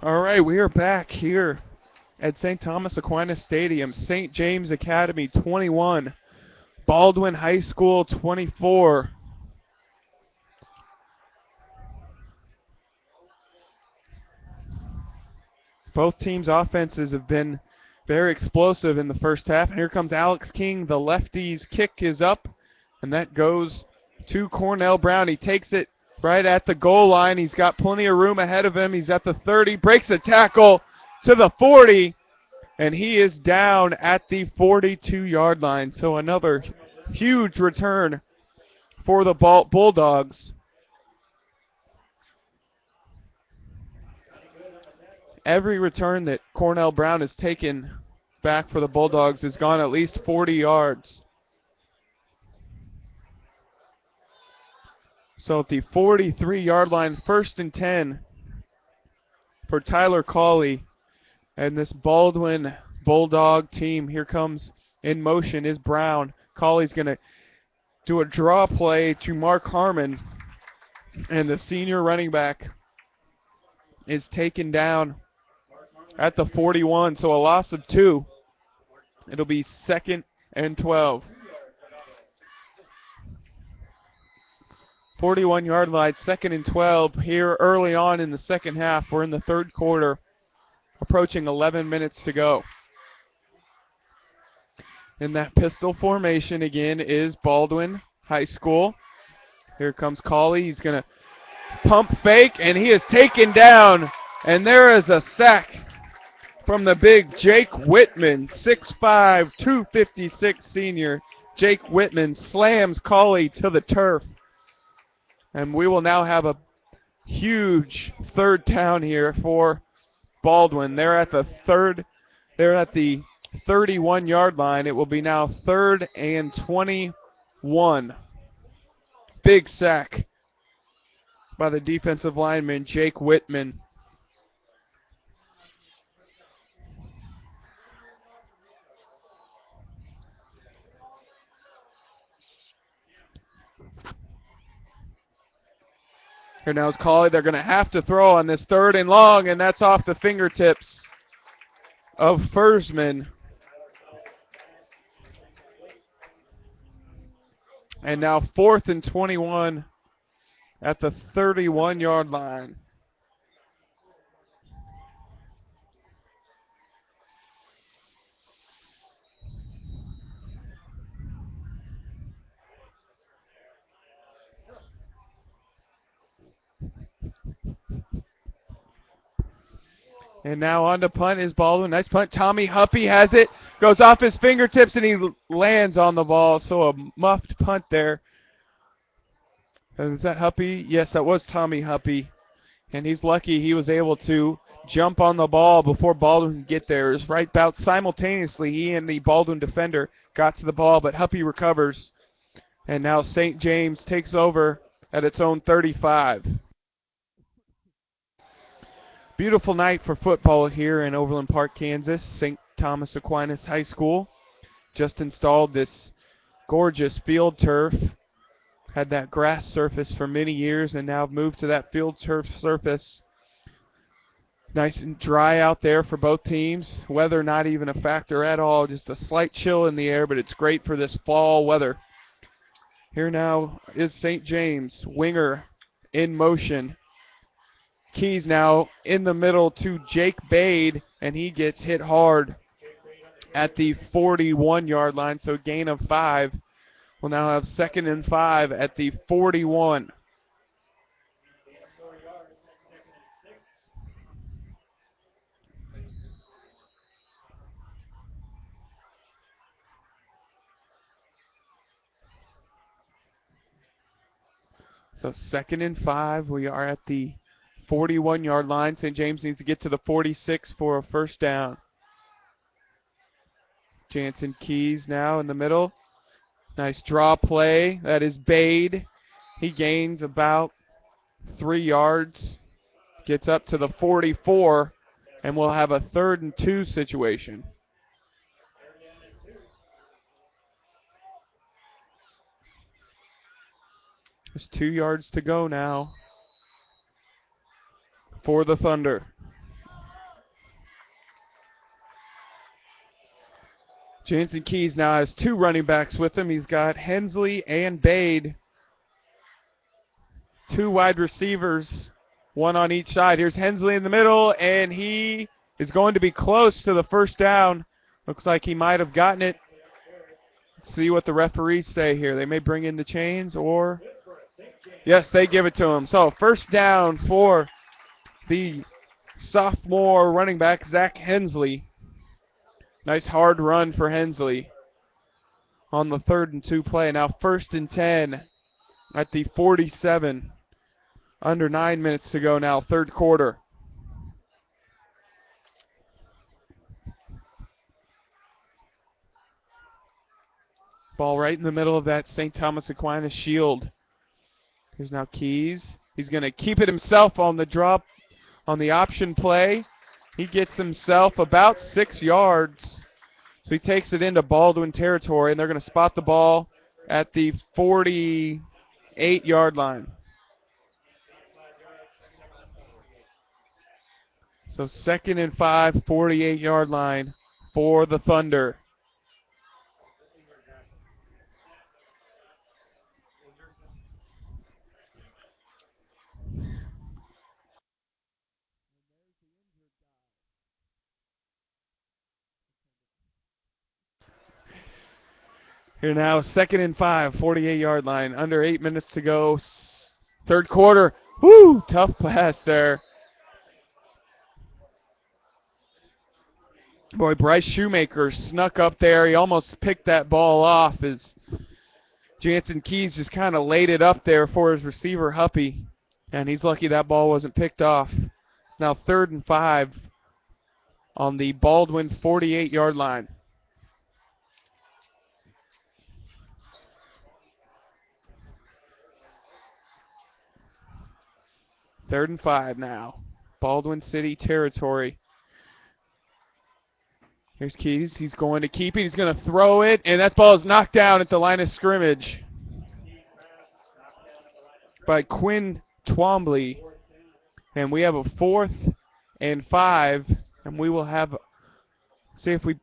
All right, we are back here at St. Thomas Aquinas Stadium. St. James Academy 21, Baldwin High School 24. Both teams' offenses have been very explosive in the first half. And here comes Alex King. The lefty's kick is up, and that goes to Cornell Brown. He takes it right at the goal line. He's got plenty of room ahead of him. He's at the 30, breaks a tackle to the 40, and he is down at the 42-yard line. So another huge return for the Bulldogs. Every return that Cornell Brown has taken back for the Bulldogs has gone at least 40 yards. So at the 43-yard line, 1st and 10 for Tyler Cawley and this Baldwin Bulldog team. Here comes in motion is Brown. Cawley's going to do a draw play to Mark Harmon, and the senior running back is taken down at the 41, so a loss of 2. It'll be 2nd and 12. 41-yard line, 2nd and 12 here early on in the second half. We're in the third quarter, approaching 11 minutes to go. In that pistol formation again is Baldwin High School. Here comes Cawley. He's going to pump fake, and he is taken down. And there is a sack from the big Jake Whitman, 6'5", 256 senior. Jake Whitman slams Cawley to the turf. And we will now have a huge third down here for Baldwin. They're at the 31-yard line. It will be now 3rd and 21. Big sack by the defensive lineman, Jake Whitman. Here now is Cawley. They're going to have to throw on this 3rd and long, and that's off the fingertips of Fersman. And now 4th and 21 at the 31-yard line. And now on to punt is Baldwin. Nice punt. Tommy Huppy has it. Goes off his fingertips, and he lands on the ball. So a muffed punt there. Is that Huppy? Yes, that was Tommy Huppy. And he's lucky he was able to jump on the ball before Baldwin could get there. It was right about simultaneously. He and the Baldwin defender got to the ball, but Huppy recovers. And now St. James takes over at its own 35. Beautiful night for football here in Overland Park, Kansas. St. Thomas Aquinas High School just installed this gorgeous field turf. Had that grass surface for many years and now moved to that field turf surface. Nice and dry out there for both teams. Weather not even a factor at all. Just a slight chill in the air, but it's great for this fall weather. Here now is St. James. Winger in motion. Keys now in the middle to Jake Bade, and he gets hit hard at the 41-yard line, so gain of 5. We'll now have 2nd and 5 at the 41. So 2nd and 5, we are at the 41-yard line. St. James needs to get to the 46 for a first down. Jansen Keys now in the middle. Nice draw play. That is Bade. He gains about 3 yards. Gets up to the 44, and we'll have a 3rd and 2 situation. There's 2 yards to go now for the Thunder. Jansen Keys now has two running backs with him. He's got Hensley and Bade. Two wide receivers, one on each side. Here's Hensley in the middle, and he is going to be close to the first down. Looks like he might have gotten it. Let's see what the referees say here. They may bring in the chains, or yes, they give it to him. So first down for the sophomore running back, Zach Hensley. Nice hard run for Hensley on the 3rd and 2 play. Now 1st and 10 at the 47. Under 9 minutes to go now, 3rd quarter. Ball right in the middle of that St. Thomas Aquinas shield. Here's now Keys. He's going to keep it himself on the drop on the option play. He gets himself about 6 yards. So he takes it into Baldwin territory, and they're going to spot the ball at the 48-yard line. So 2nd and 5, 48-yard line for the Thunder. Here now, 2nd and 5, 48-yard line. Under 8 minutes to go. 3rd quarter. Woo! Tough pass there. Boy, Bryce Shoemaker snuck up there. He almost picked that ball off as Jansen Keys just kind of laid it up there for his receiver, Huppy. And he's lucky that ball wasn't picked off. It's now 3rd and 5 on the Baldwin 48-yard line. 3rd and 5 now. Baldwin City territory. Here's Keys. He's going to keep it. He's going to throw it. And that ball is knocked down at the line of scrimmage by Quinn Twombly. And we have a 4th and 5. And we will see if we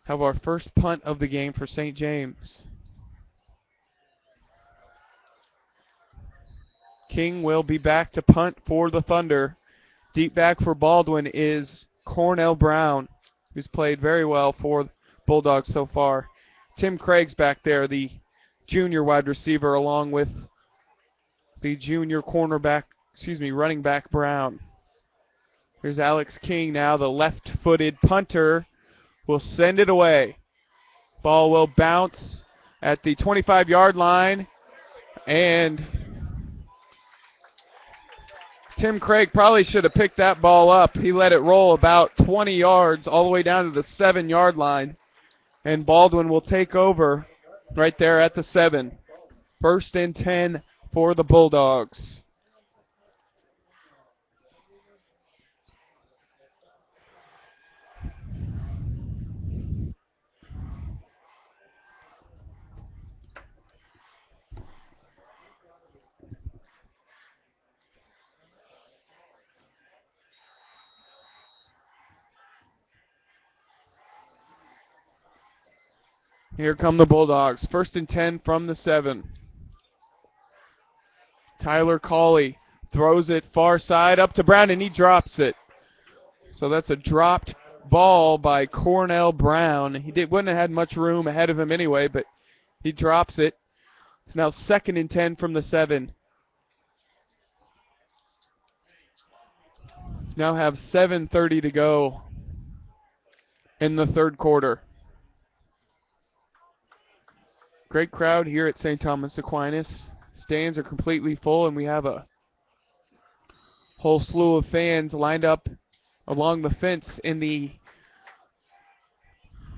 have our first punt of the game for St. James. King will be back to punt for the Thunder. Deep back for Baldwin is Cornell Brown, who's played very well for Bulldogs so far. Tim Craig's back there, the junior wide receiver, along with the junior running back Brown. Here's Alex King now, the left-footed punter, will send it away. Ball will bounce at the 25-yard line, and Tim Craig probably should have picked that ball up. He let it roll about 20 yards all the way down to the 7-yard line. And Baldwin will take over right there at the 7. 1st and 10 for the Bulldogs. Here come the Bulldogs. 1st and 10 from the 7. Tyler Cawley throws it far side up to Brown, and he drops it. So that's a dropped ball by Cornell Brown. He wouldn't have had much room ahead of him anyway, but he drops it. It's now 2nd and 10 from the 7. Now have 7:30 to go in the 3rd quarter. Great crowd here at St. Thomas Aquinas. Stands are completely full, and we have a whole slew of fans lined up along the fence in the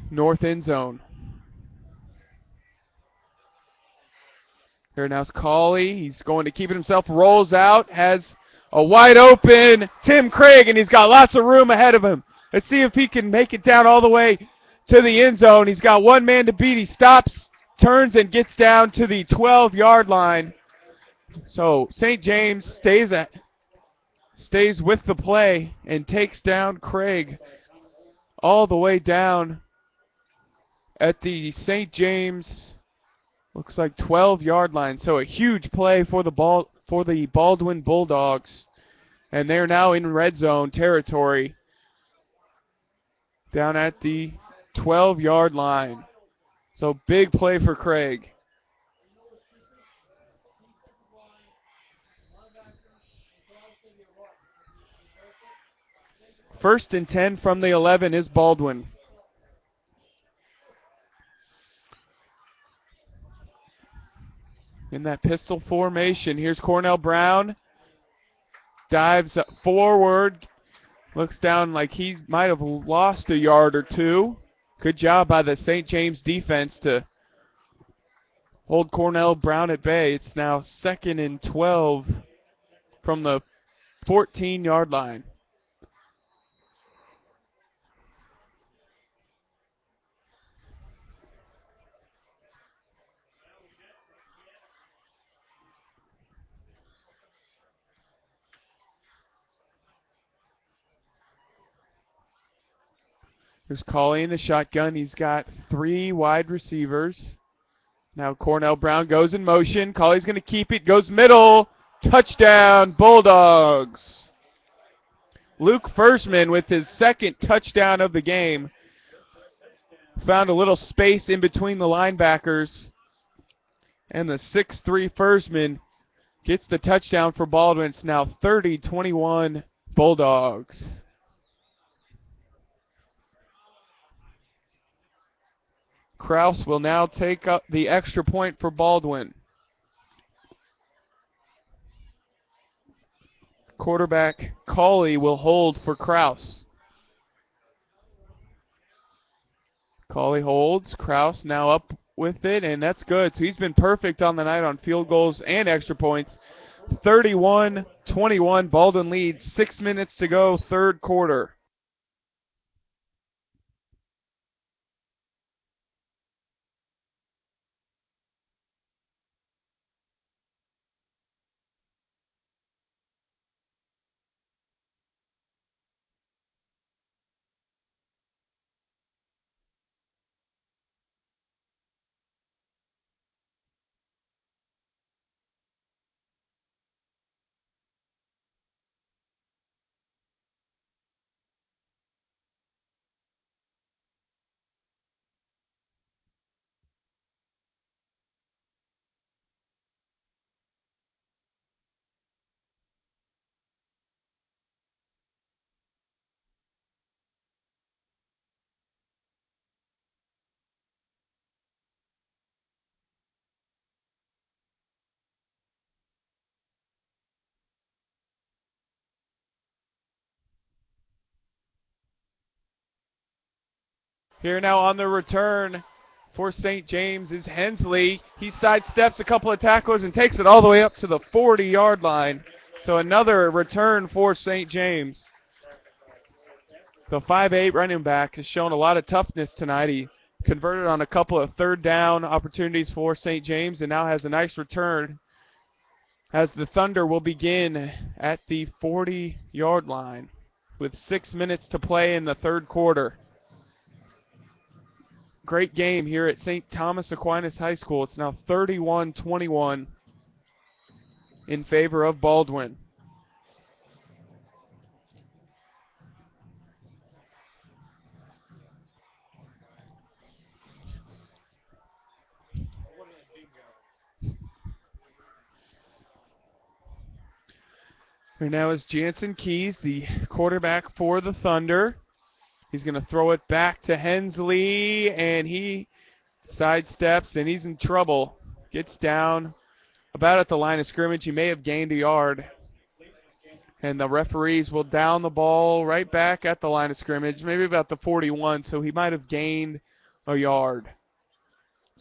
north end zone. Here now's Cawley. He's going to keep it himself. Rolls out. Has a wide open Tim Craig, and he's got lots of room ahead of him. Let's see if he can make it down all the way to the end zone. He's got one man to beat. He stops, turns, and gets down to the 12-yard line. So St. James stays with the play and takes down Craig all the way down at the St. James, looks like 12-yard line. So a huge play for the Baldwin Bulldogs. And they're now in red zone territory down at the 12-yard line. So big play for Craig. First and 10 from the 11 is Baldwin. In that pistol formation, here's Cornell Brown. Dives forward. Looks down like he might have lost a yard or two. Good job by the St. James defense to hold Cornell Brown at bay. It's now 2nd and 12 from the 14-yard line. Here's Cauley in the shotgun. He's got 3 wide receivers. Now Cornell Brown goes in motion. Cauley's going to keep it. Goes middle. Touchdown, Bulldogs. Luke Fersman with his 2nd touchdown of the game. Found a little space in between the linebackers. And the 6'3 Fersman gets the touchdown for Baldwin. It's now 30-21 Bulldogs. Kraus will now take up the extra point for Baldwin. Quarterback Cauley will hold for Kraus. Cauley holds. Kraus now up with it, and that's good. So he's been perfect on the night on field goals and extra points. 31-21. Baldwin leads. 6 minutes to go, third quarter. Here now on the return for St. James is Hensley. He sidesteps a couple of tacklers and takes it all the way up to the 40-yard line. So another return for St. James. The 5'8 running back has shown a lot of toughness tonight. He converted on a couple of third down opportunities for St. James and now has a nice return as the Thunder will begin at the 40-yard line with 6 minutes to play in the third quarter. Great game here at St. Thomas Aquinas High School. It's now 31-21 in favor of Baldwin. Here now is Jansen Keys, the quarterback for the Thunder. He's going to throw it back to Hensley, and he sidesteps, and he's in trouble. Gets down about at the line of scrimmage. He may have gained a yard. And the referees will down the ball right back at the line of scrimmage, maybe about the 41, so he might have gained a yard.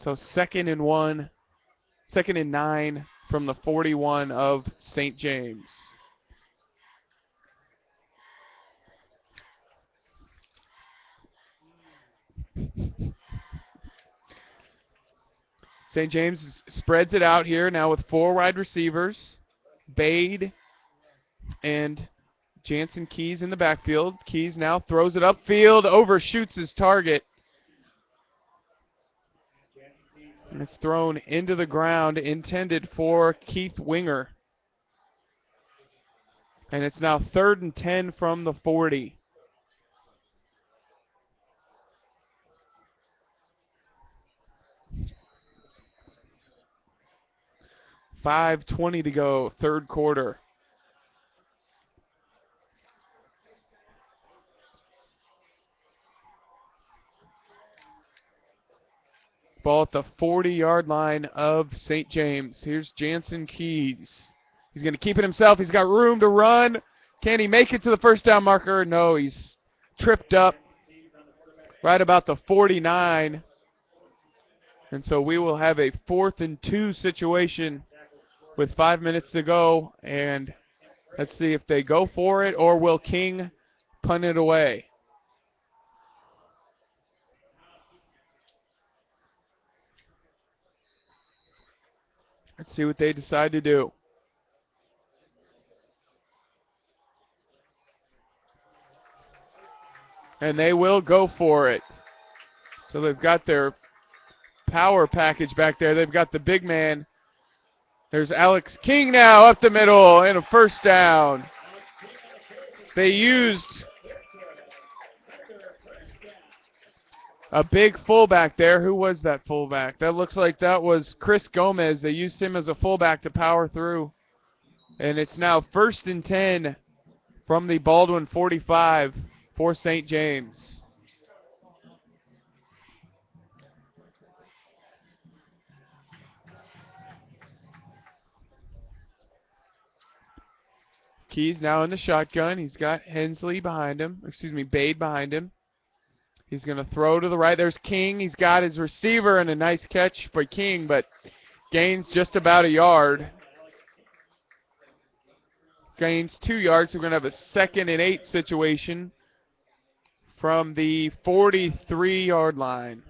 So 2nd and 9 from the 41 of St. James. St. James spreads it out here now with 4 wide receivers. Bade and Jansen Keys in the backfield. Keys now throws it upfield, overshoots his target. And it's thrown into the ground, intended for Keith Winger. And it's now 3rd and 10 from the 40. .5:20 to go, third quarter. Ball at the 40-yard line of St. James. Here's Jansen Keys. He's going to keep it himself. He's got room to run. Can he make it to the first down marker? No, he's tripped up right about the 49. And so we will have a 4th and 2 situation with 5 minutes to go. And let's see if they go for it or will King punt it away. Let's see what they decide to do. And they will go for it. So they've got their power package back there. They've got the big man. There's Alex King now up the middle and a first down. They used a big fullback there. Who was that fullback? That looks like that was Chris Gomez. They used him as a fullback to power through. And it's now 1st and 10 from the Baldwin 45 for St. James. Keys now in the shotgun. He's got Bade behind him. He's going to throw to the right. There's King. He's got his receiver and a nice catch for King, but gains just about a yard. Gains 2 yards. So we're going to have a 2nd and 8 situation from the 43-yard line.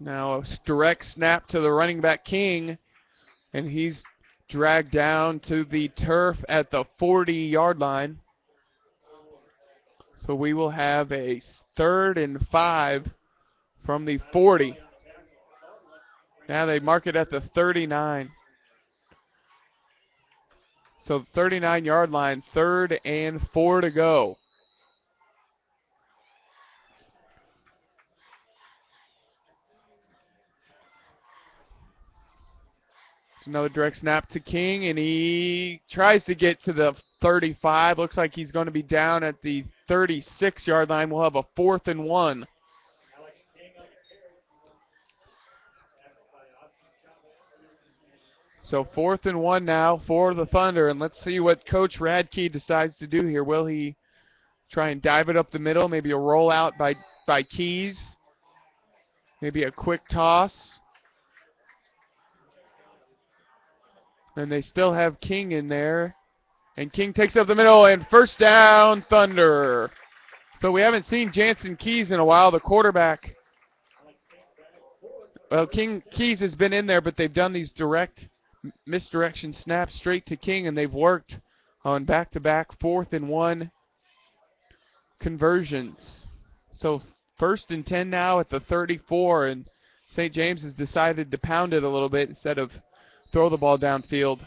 Now a direct snap to the running back King, and he's dragged down to the turf at the 40-yard line. So we will have a 3rd and 5 from the 40. Now they mark it at the 39. So 39-yard line, 3rd and 4 to go. Another direct snap to King, and he tries to get to the 35. Looks like he's going to be down at the 36-yard line. We'll have a 4th and 1. So 4th and 1 now for the Thunder, and let's see what Coach Radke decides to do here. Will he try and dive it up the middle, maybe a rollout by Keys, maybe a quick toss? And they still have King in there. And King takes up the middle, and first down, Thunder. So we haven't seen Jansen Keys in a while, the quarterback. Well, Keys has been in there, but they've done these direct misdirection snaps straight to King, and they've worked on back-to-back 4th and 1 conversions. So 1st and 10 now at the 34, and St. James has decided to pound it a little bit instead of throw the ball downfield.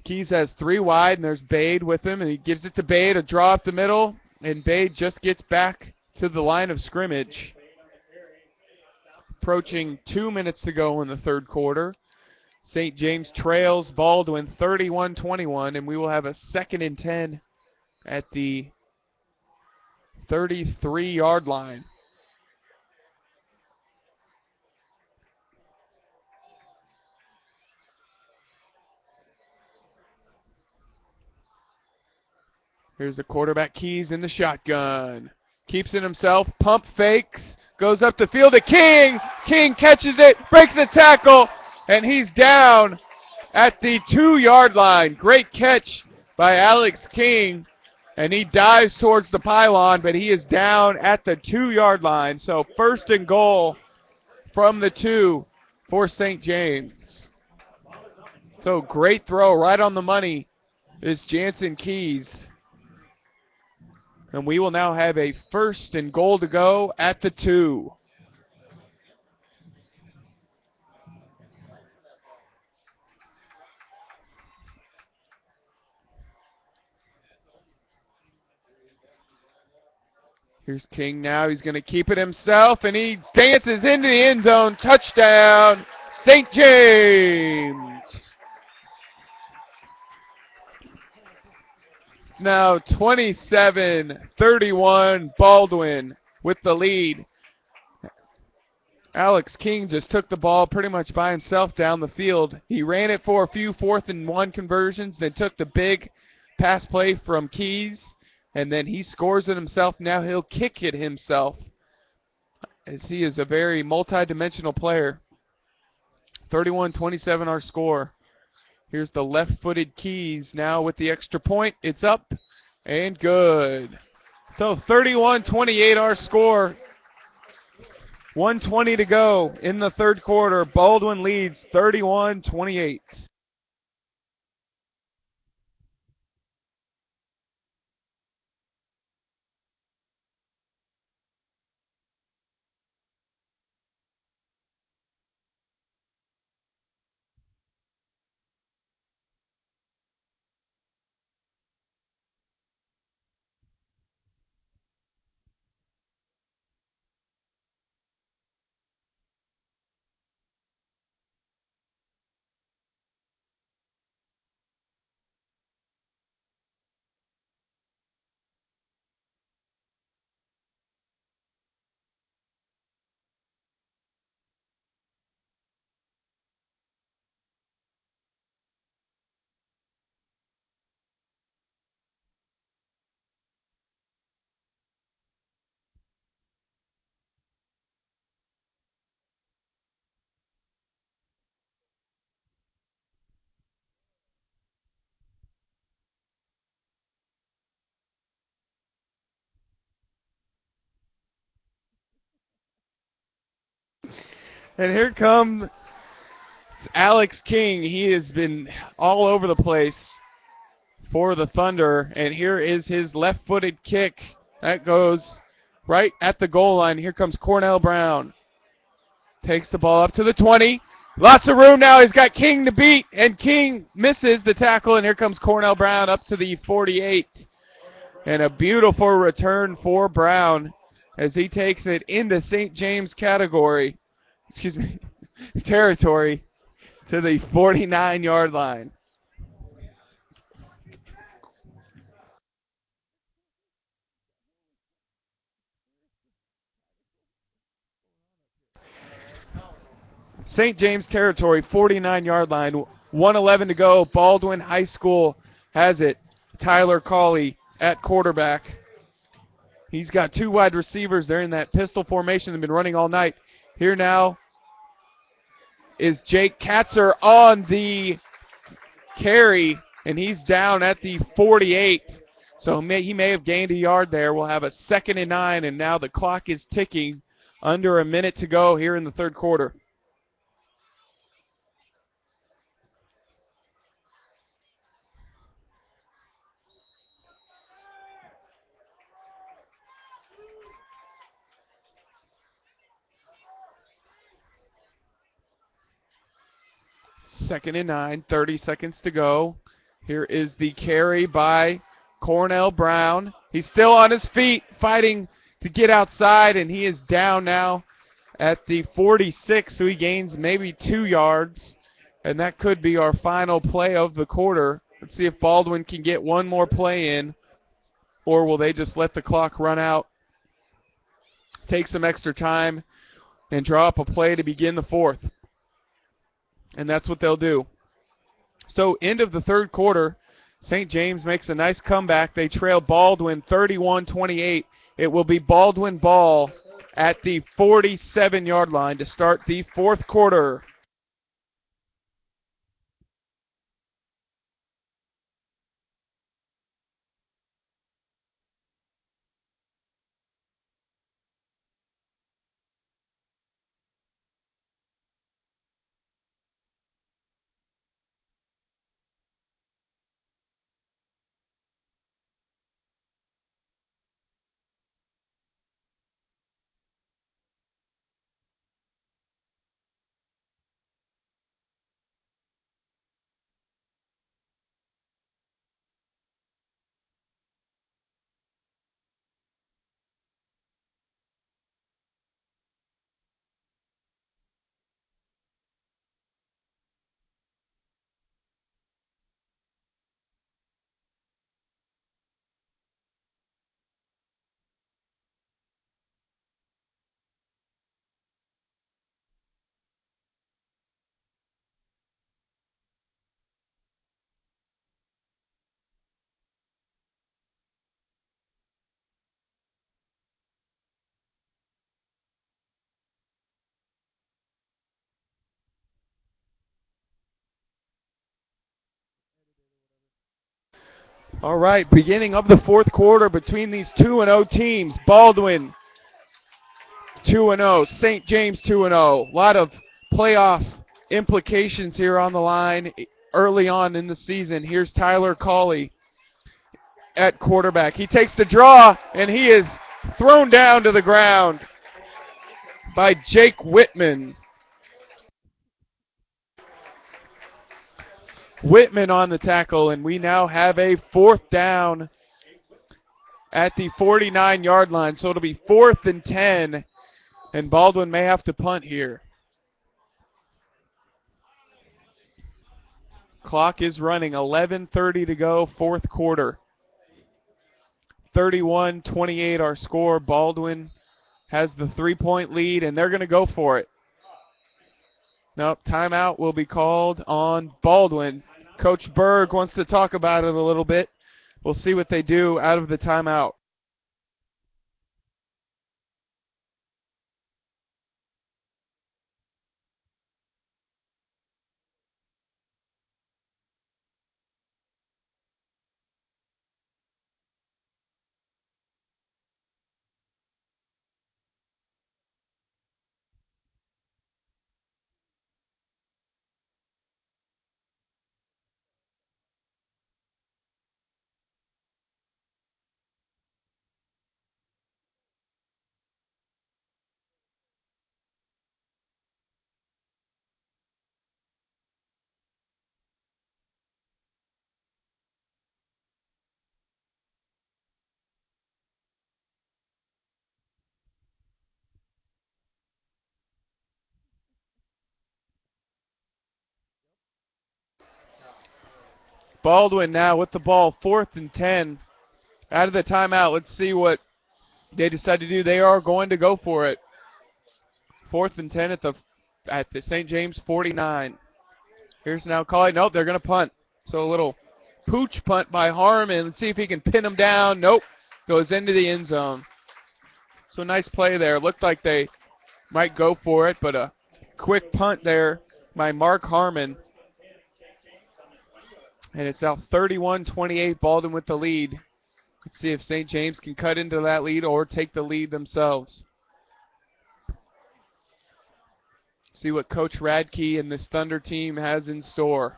Keys has 3 wide, and there's Bade with him, and he gives it to Bade, a draw up the middle, and Bade just gets back to the line of scrimmage. Approaching 2 minutes to go in the third quarter. St. James trails Baldwin 31-21, and we will have a 2nd and 10 at the 33-yard line. Here's the quarterback Keys in the shotgun. Keeps it himself, pump fakes, goes up the field to King. King catches it, breaks the tackle, and he's down at the 2-yard line. Great catch by Alex King. And he dives towards the pylon, but he is down at the 2-yard line. So first and goal from the 2 for St. James. So great throw right on the money is Jansen Keys. And we will now have a first and goal to go at the 2. Here's King now. He's going to keep it himself, and he dances into the end zone. Touchdown, St. James. Now 27-31, Baldwin with the lead. Alex King just took the ball pretty much by himself down the field. He ran it for a few 4th-and-1 conversions, then took the big pass play from Keys, and then he scores it himself. Now he'll kick it himself, as he is a very multi-dimensional player. 31-27 our score. Here's the left-footed Keys now with the extra point. It's up and good. So 31-28 our score. 1:20 to go in the third quarter. Baldwin leads 31-28. And here comes Alex King. He has been all over the place for the Thunder. And here is his left-footed kick. That goes right at the goal line. Here comes Cornell Brown. Takes the ball up to the 20. Lots of room now. He's got King to beat, and King misses the tackle. And here comes Cornell Brown up to the 48. And a beautiful return for Brown as he takes it into St. James territory to the 49-yard line. St. James territory, 49-yard line, 1:11 to go. Baldwin High School has it. Tyler Cawley at quarterback. He's got 2 wide receivers. They're in that pistol formation. They've been running all night. Here now is Jake Katzer on the carry, and he's down at the 48. So he may have gained a yard there. We'll have a 2nd and 9, and now the clock is ticking. Under a minute to go here in the third quarter. Second and 9, 30 seconds to go. Here is the carry by Cornell Brown. He's still on his feet, fighting to get outside, and he is down now at the 46, so he gains maybe 2 yards, and that could be our final play of the quarter. Let's see if Baldwin can get one more play in, or will they just let the clock run out, take some extra time, and draw up a play to begin the fourth. And that's what they'll do. So end of the third quarter, St. James makes a nice comeback. They trail Baldwin 31-28. It will be Baldwin ball at the 47-yard line to start the fourth quarter. All right, beginning of the fourth quarter between these 2-0 teams. Baldwin 2-0, St. James 2-0. A lot of playoff implications here on the line early on in the season. Here's Tyler Cawley at quarterback. He takes the draw, and he is thrown down to the ground by Jake Whitman. Whitman on the tackle, and we now have a fourth down at the 49-yard line. So it'll be 4th and 10, and Baldwin may have to punt here. Clock is running, 11:30 to go, fourth quarter. 31-28 our score. Baldwin has the 3-point lead, and they're going to go for it. Nope, timeout will be called on Baldwin. Coach Berg wants to talk about it a little bit. We'll see what they do out of the timeout. Baldwin now with the ball, 4th and 10. Out of the timeout, let's see what they decide to do. They are going to go for it. 4th and 10 at the St. James 49. Here's now calling. Nope, they're going to punt. So a little pooch punt by Harmon. Let's see if he can pin him down. Nope, goes into the end zone. So nice play there. Looked like they might go for it, but a quick punt there by Mark Harmon. And it's now 31-28, Baldwin with the lead. Let's see if St. James can cut into that lead or take the lead themselves. See what Coach Radke and this Thunder team has in store.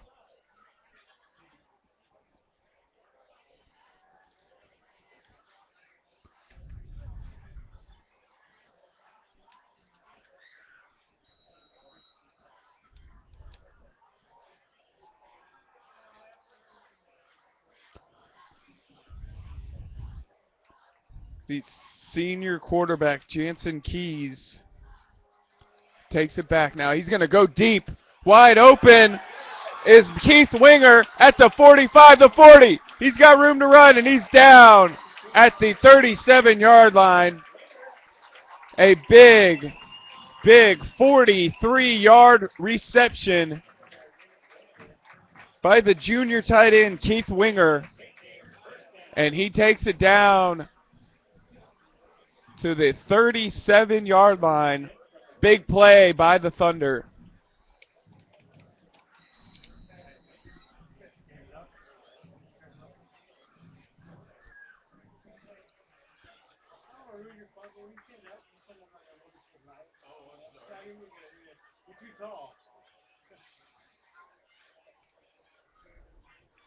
The senior quarterback, Jansen Keys, takes it back now. He's going to go deep. Wide open is Keith Winger at the 45, the 40. He's got room to run, and he's down at the 37-yard line. A big 43-yard reception by the junior tight end, Keith Winger. And he takes it down to the 37-yard line. Big play by the Thunder.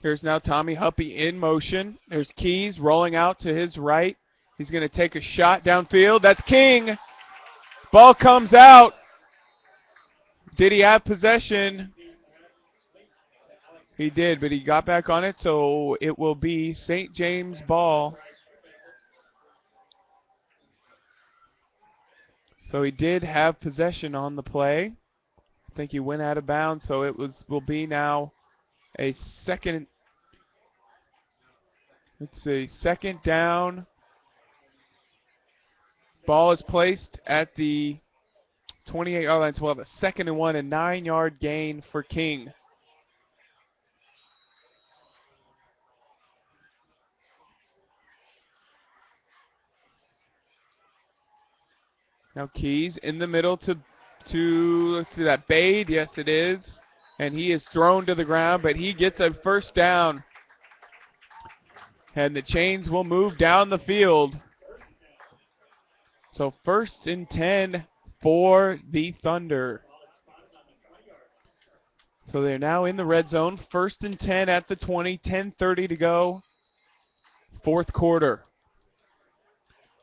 Here's now Tommy Huppy in motion. There's Keys rolling out to his right. He's going to take a shot downfield. That's King. Ball comes out. Did he have possession? He did, but he got back on it, so it will be St. James ball. So he did have possession on the play. I think he went out of bounds, so it will be now a second. Let's see, second down. Ball is placed at the 28-yard line, so we'll have a 2nd and 1, a 9-yard gain for King. Now Keys in the middle to let's see that Bade, yes it is. And he is thrown to the ground, but he gets a first down. And the chains will move down the field. So 1st and 10 for the Thunder. So they're now in the red zone. 1st and 10 at the 20, 10:30 to go. 4th quarter.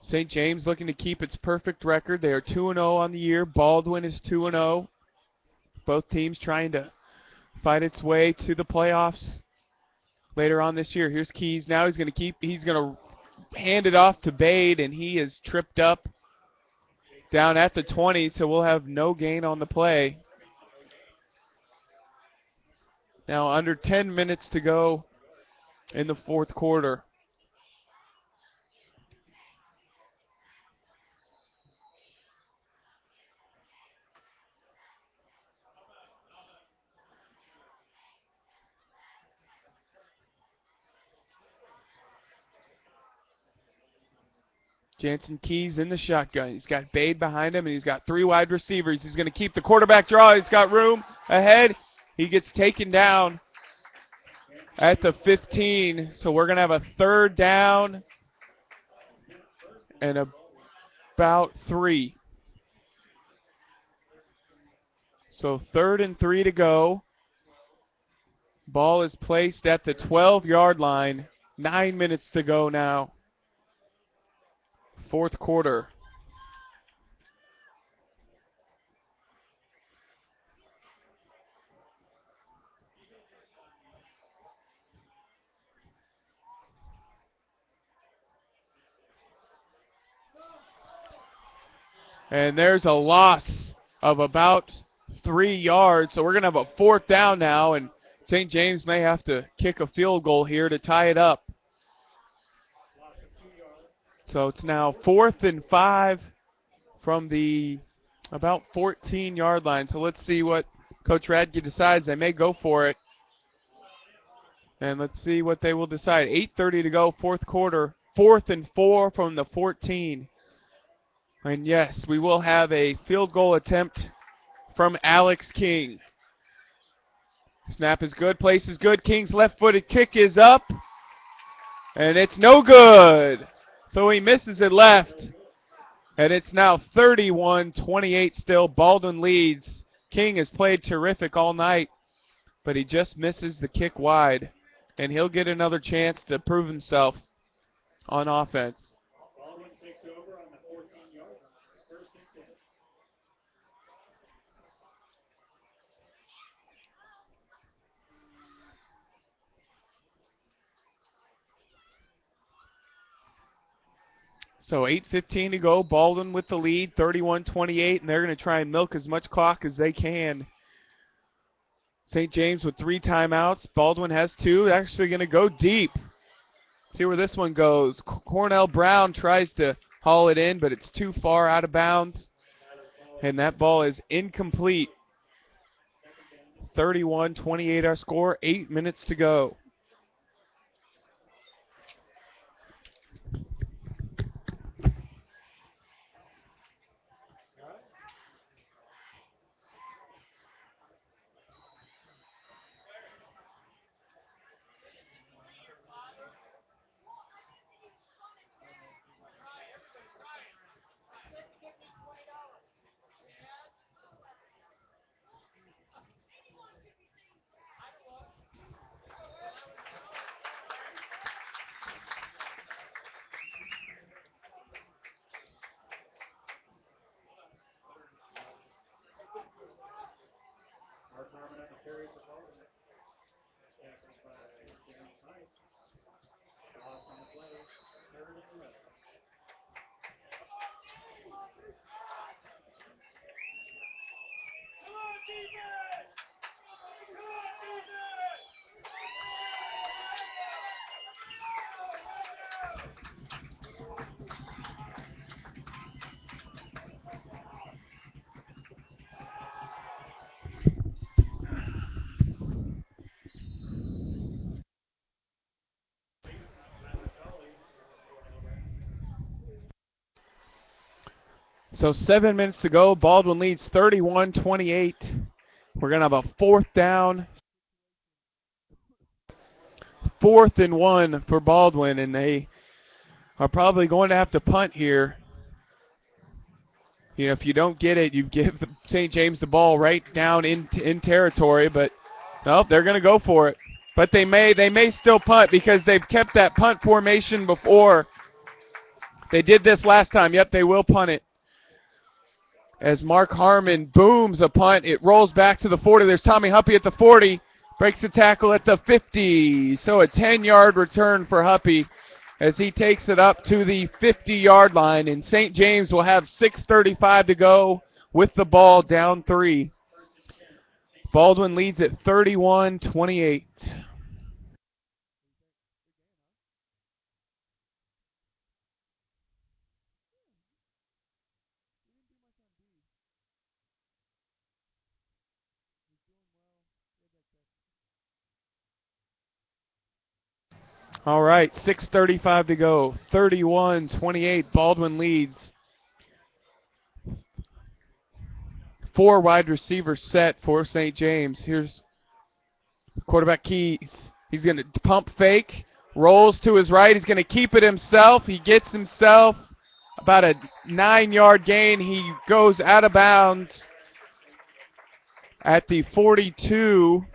St. James looking to keep its perfect record. They are 2-0 on the year. Baldwin is 2-0. Both teams trying to fight its way to the playoffs later on this year. Here's Keys. Now he's going to hand it off to Bade, and he is tripped up down at the 20, so we'll have no gain on the play. Now under 10 minutes to go in the 4th quarter. Jansen Keys in the shotgun. He's got Bade behind him, and he's got 3 wide receivers. He's going to keep the quarterback draw. He's got room ahead. He gets taken down at the 15. So we're going to have a 3rd down and about 3. So 3rd and 3 to go. Ball is placed at the 12-yard line. 9 minutes to go now. 4th quarter. And there's a loss of about 3 yards. So we're going to have a 4th down now, and St. James may have to kick a field goal here to tie it up. So it's now 4th and 5 from the about 14-yard line. So let's see what Coach Radke decides. They may go for it. And let's see what they will decide. 8:30 to go, 4th quarter. 4th and 4 from the 14. And yes, we will have a field goal attempt from Alex King. Snap is good, place is good. King's left-footed kick is up, and it's no good. So he misses it left, and it's now 31-28 still. Baldwin leads. King has played terrific all night, but he just misses the kick wide, and he'll get another chance to prove himself on offense. So 8:15 to go. Baldwin with the lead, 31-28, and they're going to try and milk as much clock as they can. St. James with 3 timeouts. Baldwin has 2. Actually going to go deep. See where this one goes. Cornell Brown tries to haul it in, but it's too far out of bounds. And that ball is incomplete. 31-28 our score. 8 minutes to go. So 7 minutes to go. Baldwin leads 31-28. We're going to have a 4th down. 4th and 1 for Baldwin, and they are probably going to have to punt here. You know, if you don't get it, you give St. James the ball right down in territory, but no, they're going to go for it. But they may still punt because they've kept that punt formation before. They did this last time. Yep, they will punt it. As Mark Harmon booms a punt, it rolls back to the 40. There's Tommy Huppy at the 40. Breaks the tackle at the 50. So a 10-yard return for Huppy as he takes it up to the 50-yard line. And St. James will have 6:35 to go with the ball down 3. Baldwin leads at 31-28. All right, 6:35 to go. 31-28. Baldwin leads. 4 wide receivers set for St. James. Here's quarterback Keys. He's going to pump fake. Rolls to his right. He's going to keep it himself. He gets himself about a 9-yard gain. He goes out of bounds at the 42.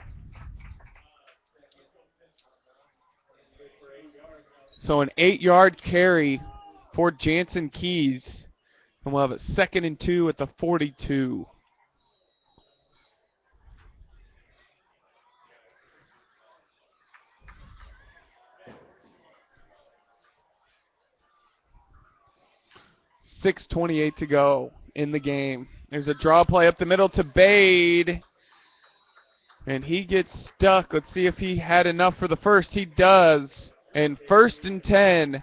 So an 8-yard carry for Jansen Keys. And we'll have a 2nd and 2 at the 42. $6:28 to go in the game. There's a draw play up the middle to Bade. And he gets stuck. Let's see if he had enough for the first. He does. And 1st and 10,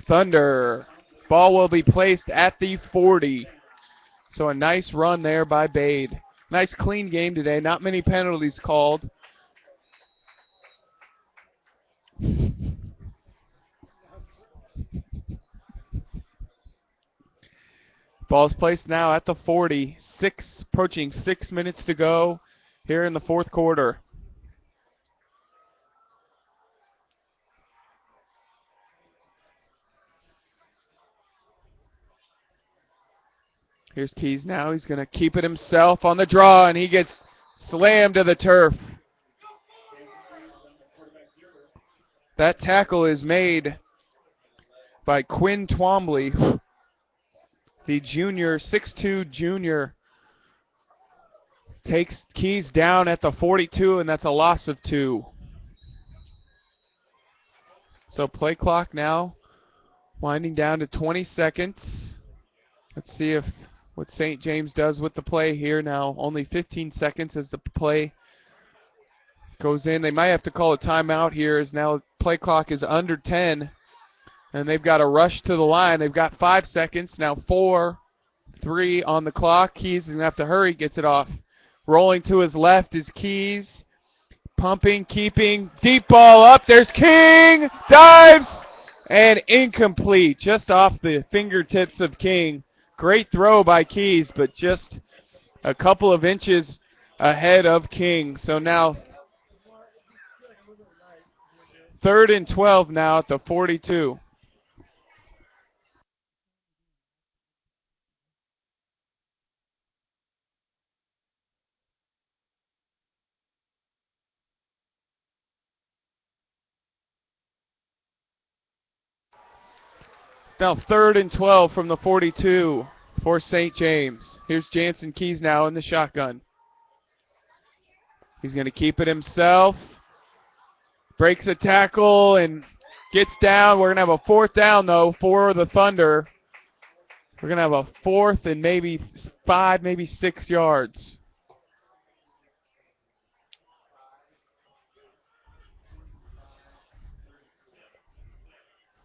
Thunder. Ball will be placed at the 40. So a nice run there by Bade. Nice clean game today. Not many penalties called. Ball's placed now at the 40. Approaching 6 minutes to go here in the 4th quarter. Here's Keys now. He's going to keep it himself on the draw, and he gets slammed to the turf. That tackle is made by Quinn Twombly, the junior, 6'2 junior. Takes Keys down at the 42, and that's a loss of 2. So play clock now winding down to 20 seconds. Let's see if what St. James does with the play here now. Only 15 seconds as the play goes in. They might have to call a timeout here as now play clock is under 10. And they've got to rush to the line. They've got 5 seconds. Now 4, 3 on the clock. Keys is going to have to hurry, gets it off. Rolling to his left is Keys. Pumping, keeping, deep ball up. There's King. Dives. And incomplete. Just off the fingertips of King. Great throw by Keys, but just a couple of inches ahead of King. So now 3rd and 12 now at the 42. Now 3rd and 12 from the 42 for St. James. Here's Jansen Keys now in the shotgun. He's going to keep it himself. Breaks a tackle and gets down. We're going to have a 4th down, though, for the Thunder. We're going to have a 4th and maybe 5, maybe 6 yards.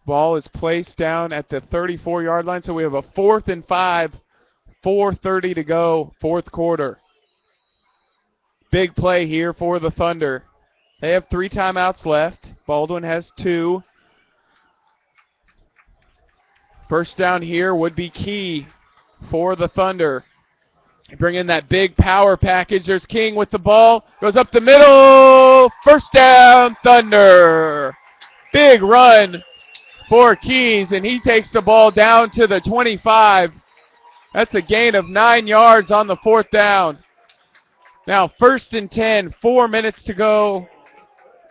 Ball is placed down at the 34-yard line, so we have a 4th and 5, 4:30 to go, 4th quarter. Big play here for the Thunder. They have 3 timeouts left. Baldwin has 2. First down here would be key for the Thunder. Bring in that big power package. There's King with the ball. Goes up the middle. First down, Thunder. Big run for Keys, and he takes the ball down to the 25. That's a gain of 9 yards on the 4th down. Now 1st and 10, 4 minutes to go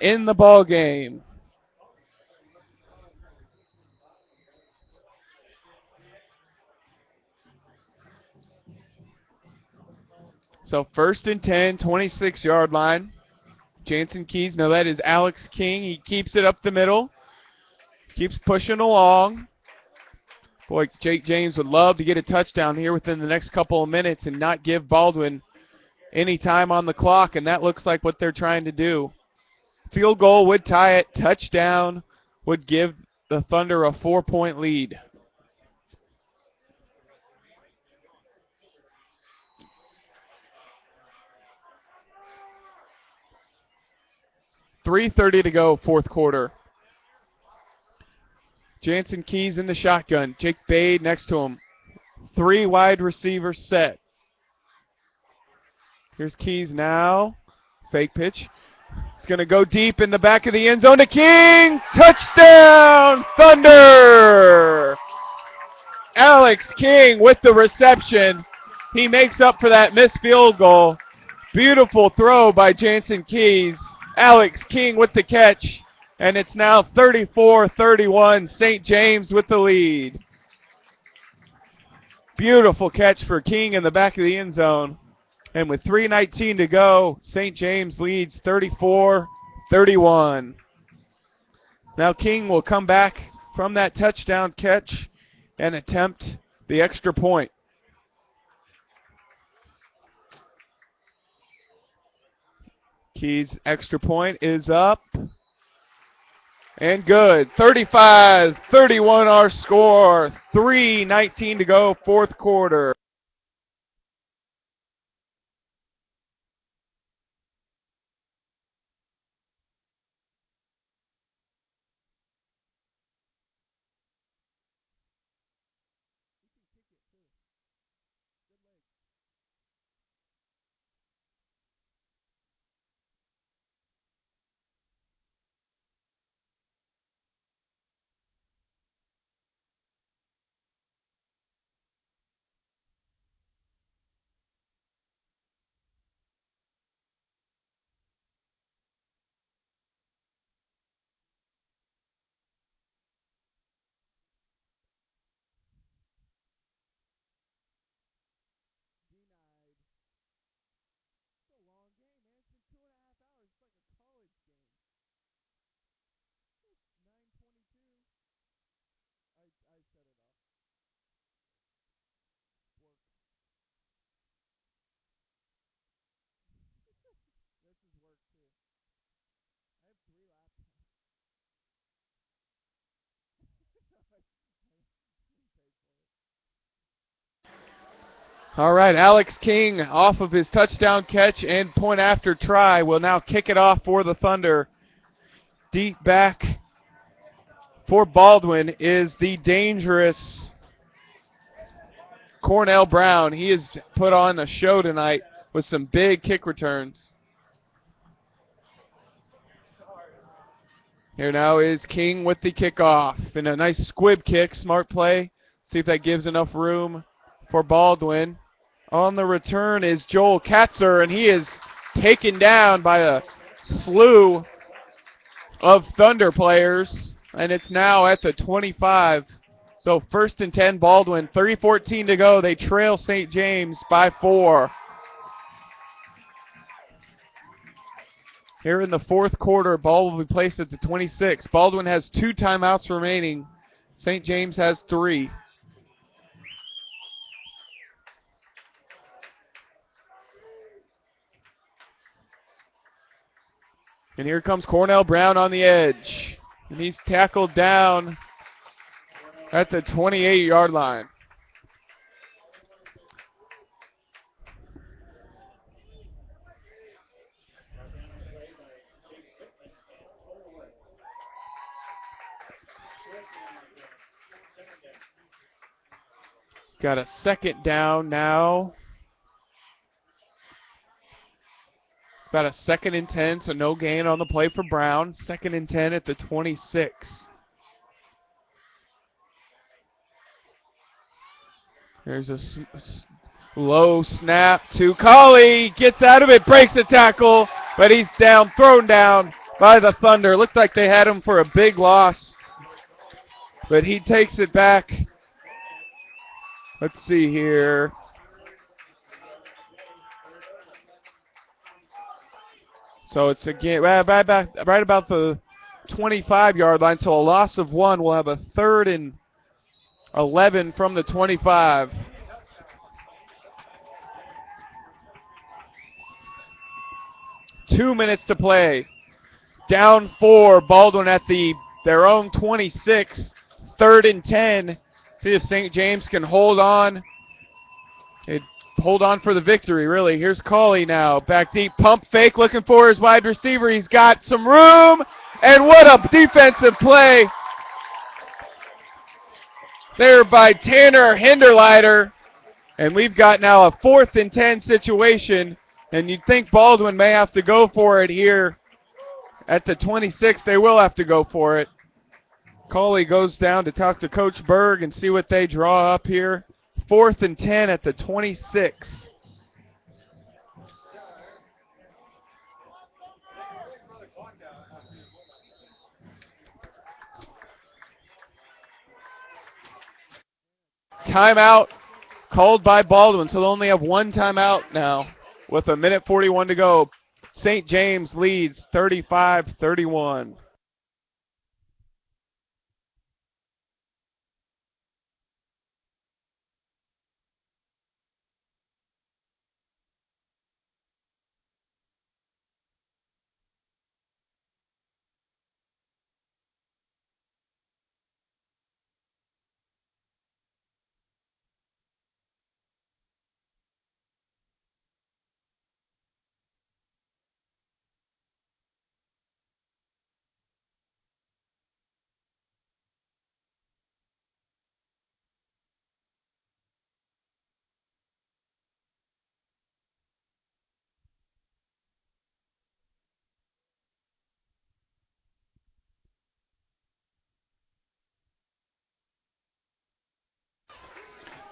in the ball game. So 1st and 10, 26-yard line. Jansen Keys, no, that is Alex King. He keeps it up the middle, keeps pushing along. Boy, Jake James would love to get a touchdown here within the next couple of minutes and not give Baldwin any time on the clock, and that looks like what they're trying to do. Field goal would tie it. Touchdown would give the Thunder a 4-point lead. .330 to go, 4th quarter. Jansen Keys in the shotgun. Jake Bade next to him. 3 wide receivers set. Here's Keys now. Fake pitch. It's going to go deep in the back of the end zone to King. Touchdown, Thunder! Alex King with the reception. He makes up for that missed field goal. Beautiful throw by Jansen Keys. Alex King with the catch. And it's now 34-31. St. James with the lead. Beautiful catch for King in the back of the end zone. And with 3:19 to go, St. James leads 34-31. Now King will come back from that touchdown catch and attempt the extra point. Keys' extra point is up and good. 35-31 our score. 3:19 to go, 4th quarter. All right, Alex King off of his touchdown catch and point after try will now kick it off for the Thunder. Deep back for Baldwin is the dangerous Cornell Brown. He has put on a show tonight with some big kick returns. Here now is King with the kickoff and a nice squib kick, smart play. See if that gives enough room for Baldwin. On the return is Joel Katzer, and he is taken down by a slew of Thunder players, and it's now at the 25. So 1st and 10, Baldwin, 3:14 to go. They trail St. James by 4. Here in the 4th quarter, ball will be placed at the 26. Baldwin has 2 timeouts remaining. St. James has 3. And here comes Cornell Brown on the edge. And he's tackled down at the 28-yard line. Got a 2nd down now. About a 2nd and 10, so no gain on the play for Brown. 2nd and 10 at the 26. There's a low snap to Colley. Gets out of it, breaks a tackle, but he's down, thrown down by the Thunder. Looked like they had him for a big loss, but he takes it back. Let's see here. So it's again right about the 25-yard line. So a loss of 1. We'll have a 3rd and 11 from the 25. Two minutes to play. Down 4. Baldwin at their own 26. 3rd and 10. See if St. James can hold on. Hold on for the victory, really. Here's Colley now. Back deep, pump fake, looking for his wide receiver. He's got some room, and what a defensive play there by Tanner Hinderleiter. And we've got now a 4th and 10 situation, and you'd think Baldwin may have to go for it here at the 26. They will have to go for it. Colley goes down to talk to Coach Berg and see what they draw up here. 4th and 10 at the 26. Timeout called by Baldwin, so they'll only have one timeout now with 1:41 to go. St. James leads 35-31.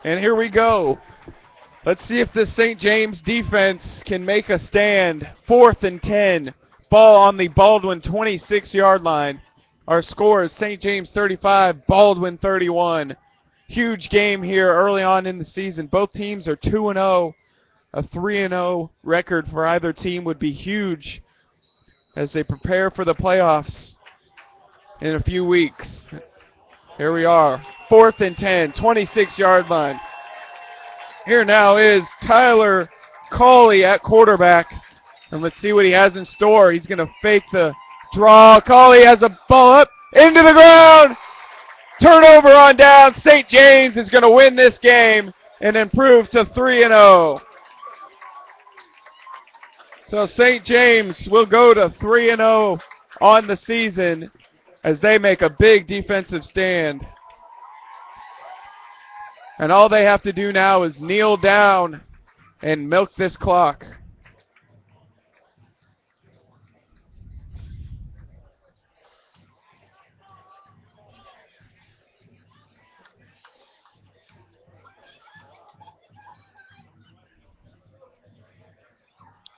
And here we go. Let's see if this St. James defense can make a stand. 4th and 10. Ball on the Baldwin 26-yard line. Our score is St. James 35, Baldwin 31. Huge game here early on in the season. Both teams are 2-0. A 3-0 record for either team would be huge as they prepare for the playoffs in a few weeks. Here we are. 4th and 10, 26-yard line. Here now is Tyler Colley at quarterback. And let's see what he has in store. He's going to fake the draw. Colley has a ball up into the ground. Turnover on down. St. James is going to win this game and improve to 3-0. So St. James will go to 3-0 on the season as they make a big defensive stand. And all they have to do now is kneel down and milk this clock.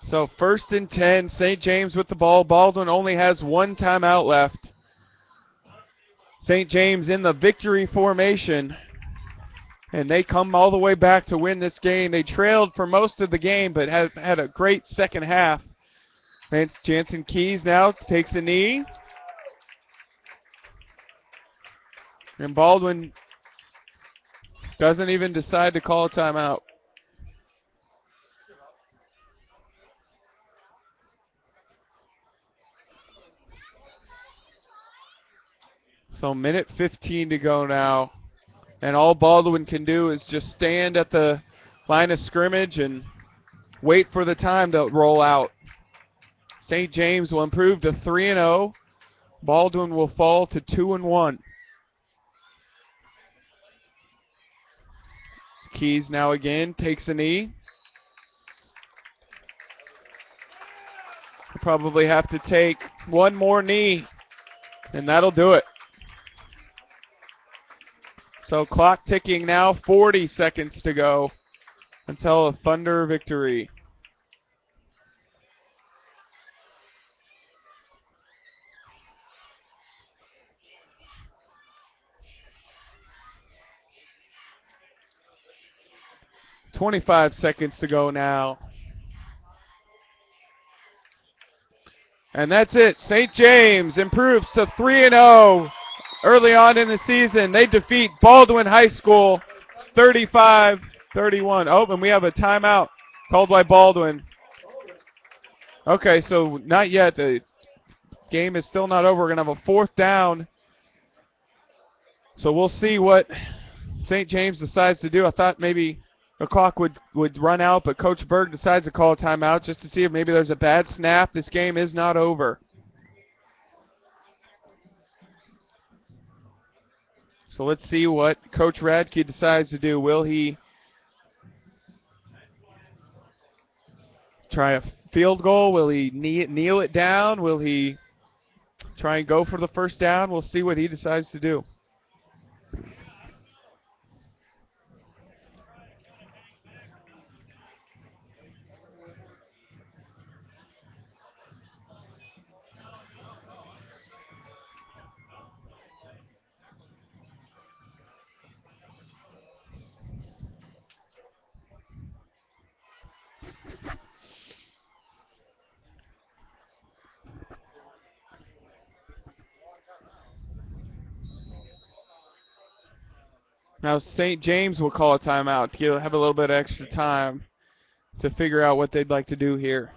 So 1st and 10, St. James with the ball. Baldwin only has one timeout left. St. James in the victory formation. And they come all the way back to win this game. They trailed for most of the game, but had a great second half. Lance Jansen Keys now takes a knee. And Baldwin doesn't even decide to call a timeout. So 1:15 to go now. And all Baldwin can do is just stand at the line of scrimmage and wait for the time to roll out. St. James will improve to 3-0. Baldwin will fall to 2-1. Keys now again takes a knee. Probably have to take one more knee, and that'll do it. So clock ticking now, 40 seconds to go until a Thunder victory. "25 seconds to go now. And that's it. St. James improves to 3-0 early on in the season. They defeat Baldwin High School 35-31. Oh, and we have a timeout called by Baldwin. Okay, so not yet. The game is still not over. We're going to have a fourth down. So we'll see what St. James decides to do. I thought maybe the clock would run out, but Coach Berg decides to call a timeout just to see if maybe there's a bad snap. This game is not over. So let's see what Coach Radke decides to do. Will he try a field goal? Will he kneel it down? Will he try and go for the first down? We'll see what he decides to do. Now St. James will call a timeout. He'll have a little bit of extra time to figure out what they'd like to do here.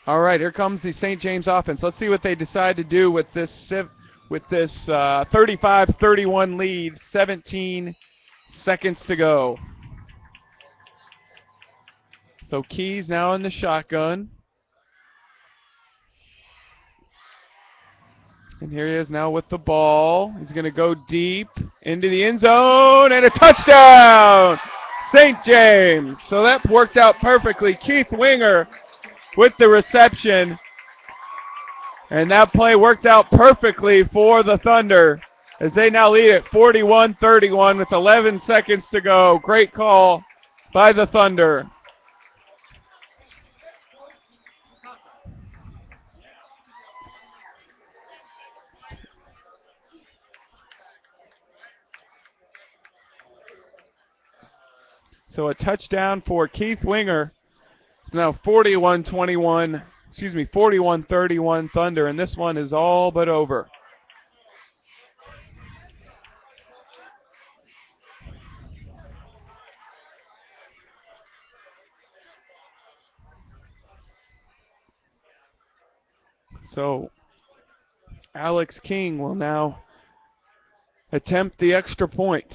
All right, here comes the St. James offense. Let's see what they decide to do with this 35-31 lead. 17 seconds to go. So Keys now in the shotgun. And here he is now with the ball. He's going to go deep into the end zone, and a touchdown, St. James. So that worked out perfectly. Keith Winger with the reception. And that play worked out perfectly for the Thunder as they now lead at 41-31 with 11 seconds to go. Great call by the Thunder. So a touchdown for Keith Winger. It's now 41-31 Thunder, and this one is all but over. So Alex King will now attempt the extra point.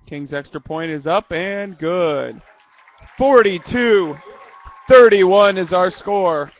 King's extra point is up and good. 42-31 is our score.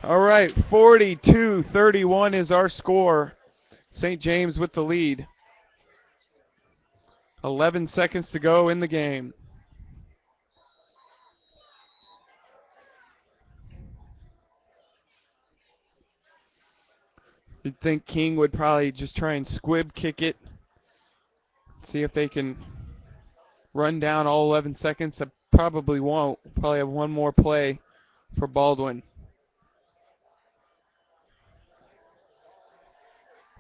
All right, 42-31 is our score. St. James with the lead. 11 seconds to go in the game. You'd think King would probably just try and squib kick it. See if they can run down all 11 seconds. I probably won't. Probably have one more play for Baldwin.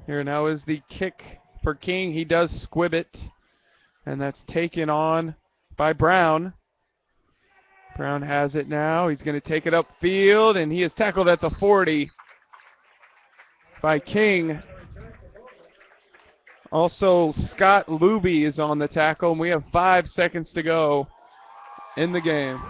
Here now is the kick for King. He does squib it, and that's taken on by Brown. Brown has it now. He's going to take it upfield, and he is tackled at the 40 by King. Also, Scott Luby is on the tackle, and we have 5 seconds to go in the game.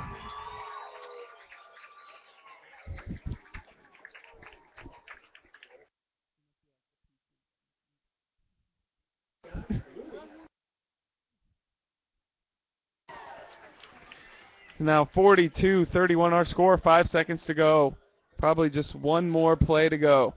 Now 42-31 our score, 5 seconds to go. Probably just one more play to go.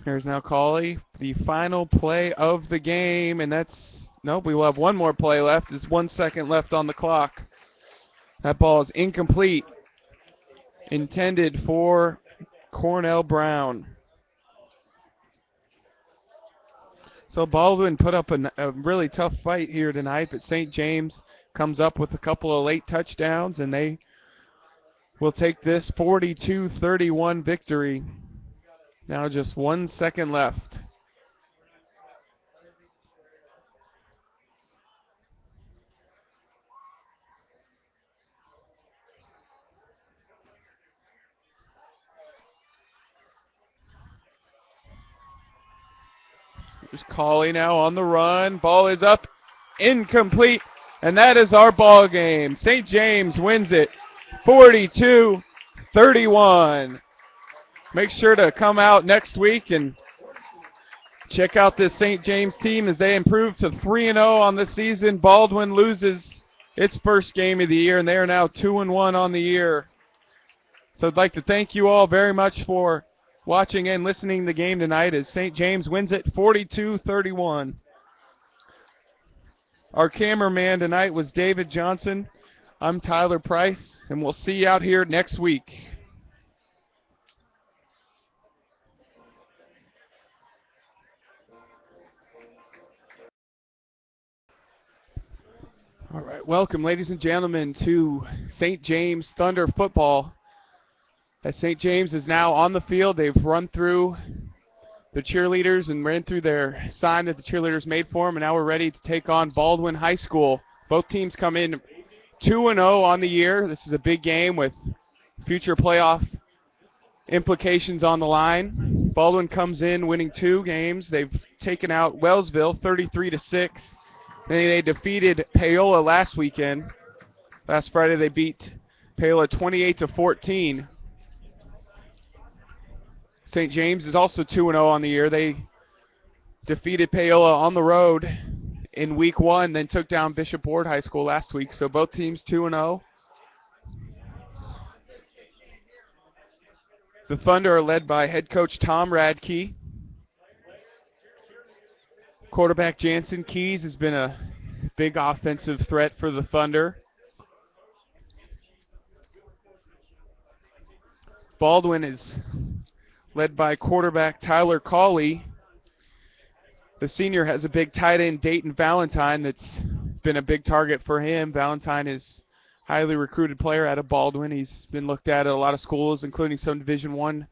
Here's now Cauley, the final play of the game, and that's, nope, we will have one more play left. There's 1 second left on the clock. That ball is incomplete, intended for Cornell Brown. So Baldwin put up a really tough fight here tonight, but St. James comes up with a couple of late touchdowns, and they will take this 42-31 victory. Now just 1 second left. There's Cauley now on the run. Ball is up, incomplete, and that is our ball game. St. James wins it 42-31. Make sure to come out next week and check out this St. James team as they improve to 3-0 on the season. Baldwin loses its first game of the year, and they are now 2-1 on the year. So I'd like to thank you all very much for watching and listening to the game tonight as St. James wins it 42-31. Our cameraman tonight was David Johnson. I'm Tyler Price, and we'll see you out here next week. All right, welcome, ladies and gentlemen, to St. James Thunder football. As St. James is now on the field, they've run through the cheerleaders and ran through their sign that the cheerleaders made for them, and now we're ready to take on Baldwin High School. Both teams come in 2-0 on the year. This is a big game with future playoff implications on the line. Baldwin comes in winning 2 games. They've taken out Wellsville 33-6. Then they defeated Paola last weekend. Last Friday they beat Paola 28-14. St. James is also 2-0 on the year. They defeated Paola on the road in week 1, then took down Bishop Ward High School last week. So both teams 2-0. The Thunder are led by head coach Tom Radke. Quarterback Jansen Keys has been a big offensive threat for the Thunder. Baldwin is led by quarterback Tyler Cauley. The senior has a big tight end, Dayton Valentine, that's been a big target for him. Valentine is a highly recruited player out of Baldwin. He's been looked at a lot of schools, including some Division I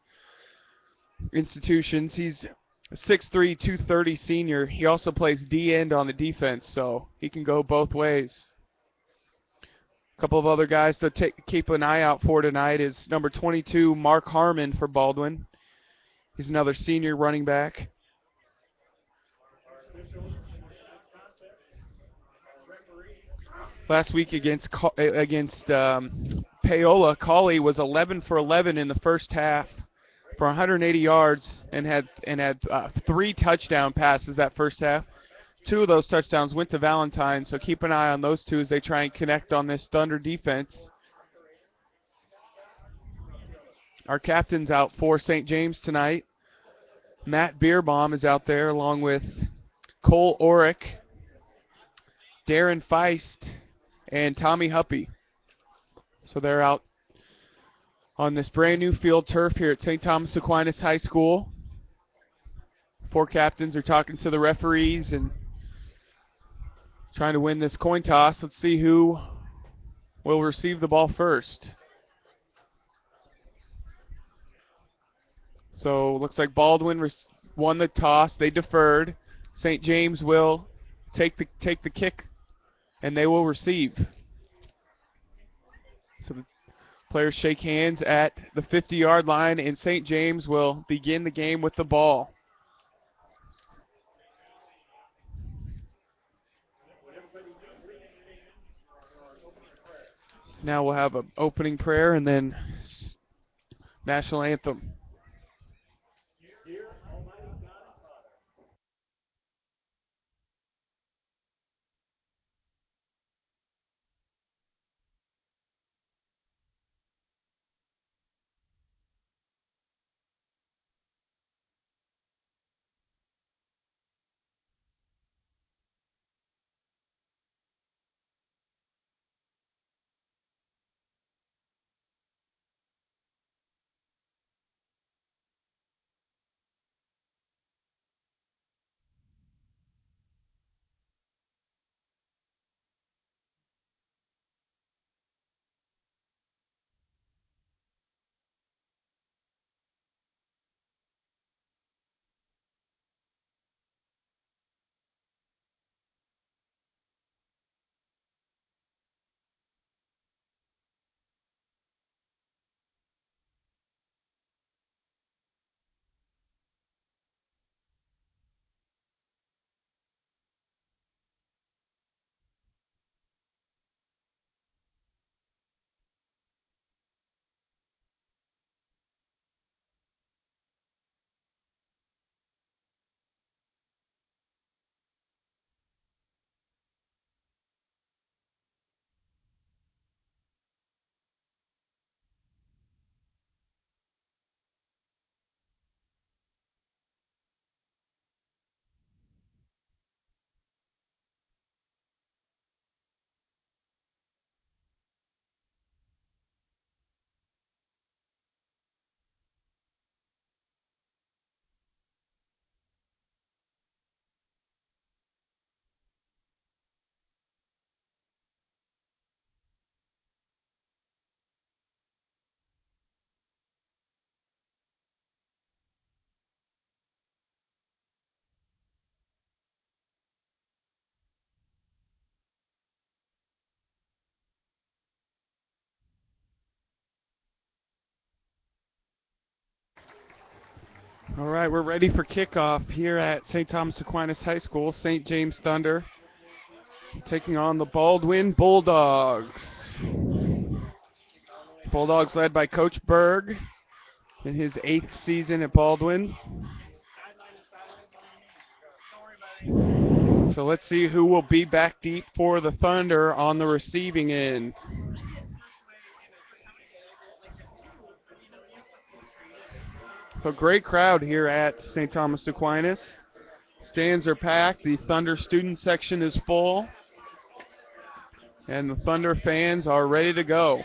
institutions. He's a 6'3", 230 senior. He also plays D-end on the defense, so he can go both ways. A couple of other guys to keep an eye out for tonight is number 22, Mark Harmon for Baldwin. He's another senior running back. Last week against Paola, Cauley was 11 for 11 in the first half for 180 yards and had 3 touchdown passes that first half. 2 of those touchdowns went to Valentine, so keep an eye on those 2 as they try and connect on this Thunder defense. Our captain's out for St. James tonight. Matt Beerbaum is out there along with Cole Orick, Darren Feist, and Tommy Huppy. So they're out on this brand new field turf here at St. Thomas Aquinas High School. 4 captains are talking to the referees and trying to win this coin toss. Let's see who will receive the ball first. So looks like Baldwin won the toss. They deferred. St. James will take the kick, and they will receive. So the players shake hands at the 50-yard line, and St. James will begin the game with the ball. Now we'll have an opening prayer and then national anthem. All right, we're ready for kickoff here at St. Thomas Aquinas High School. St. James Thunder taking on the Baldwin Bulldogs. Bulldogs led by Coach Berg in his 8th season at Baldwin. So let's see who will be back deep for the Thunder on the receiving end. A great crowd here at St. Thomas Aquinas. Stands are packed. The Thunder student section is full. And the Thunder fans are ready to go.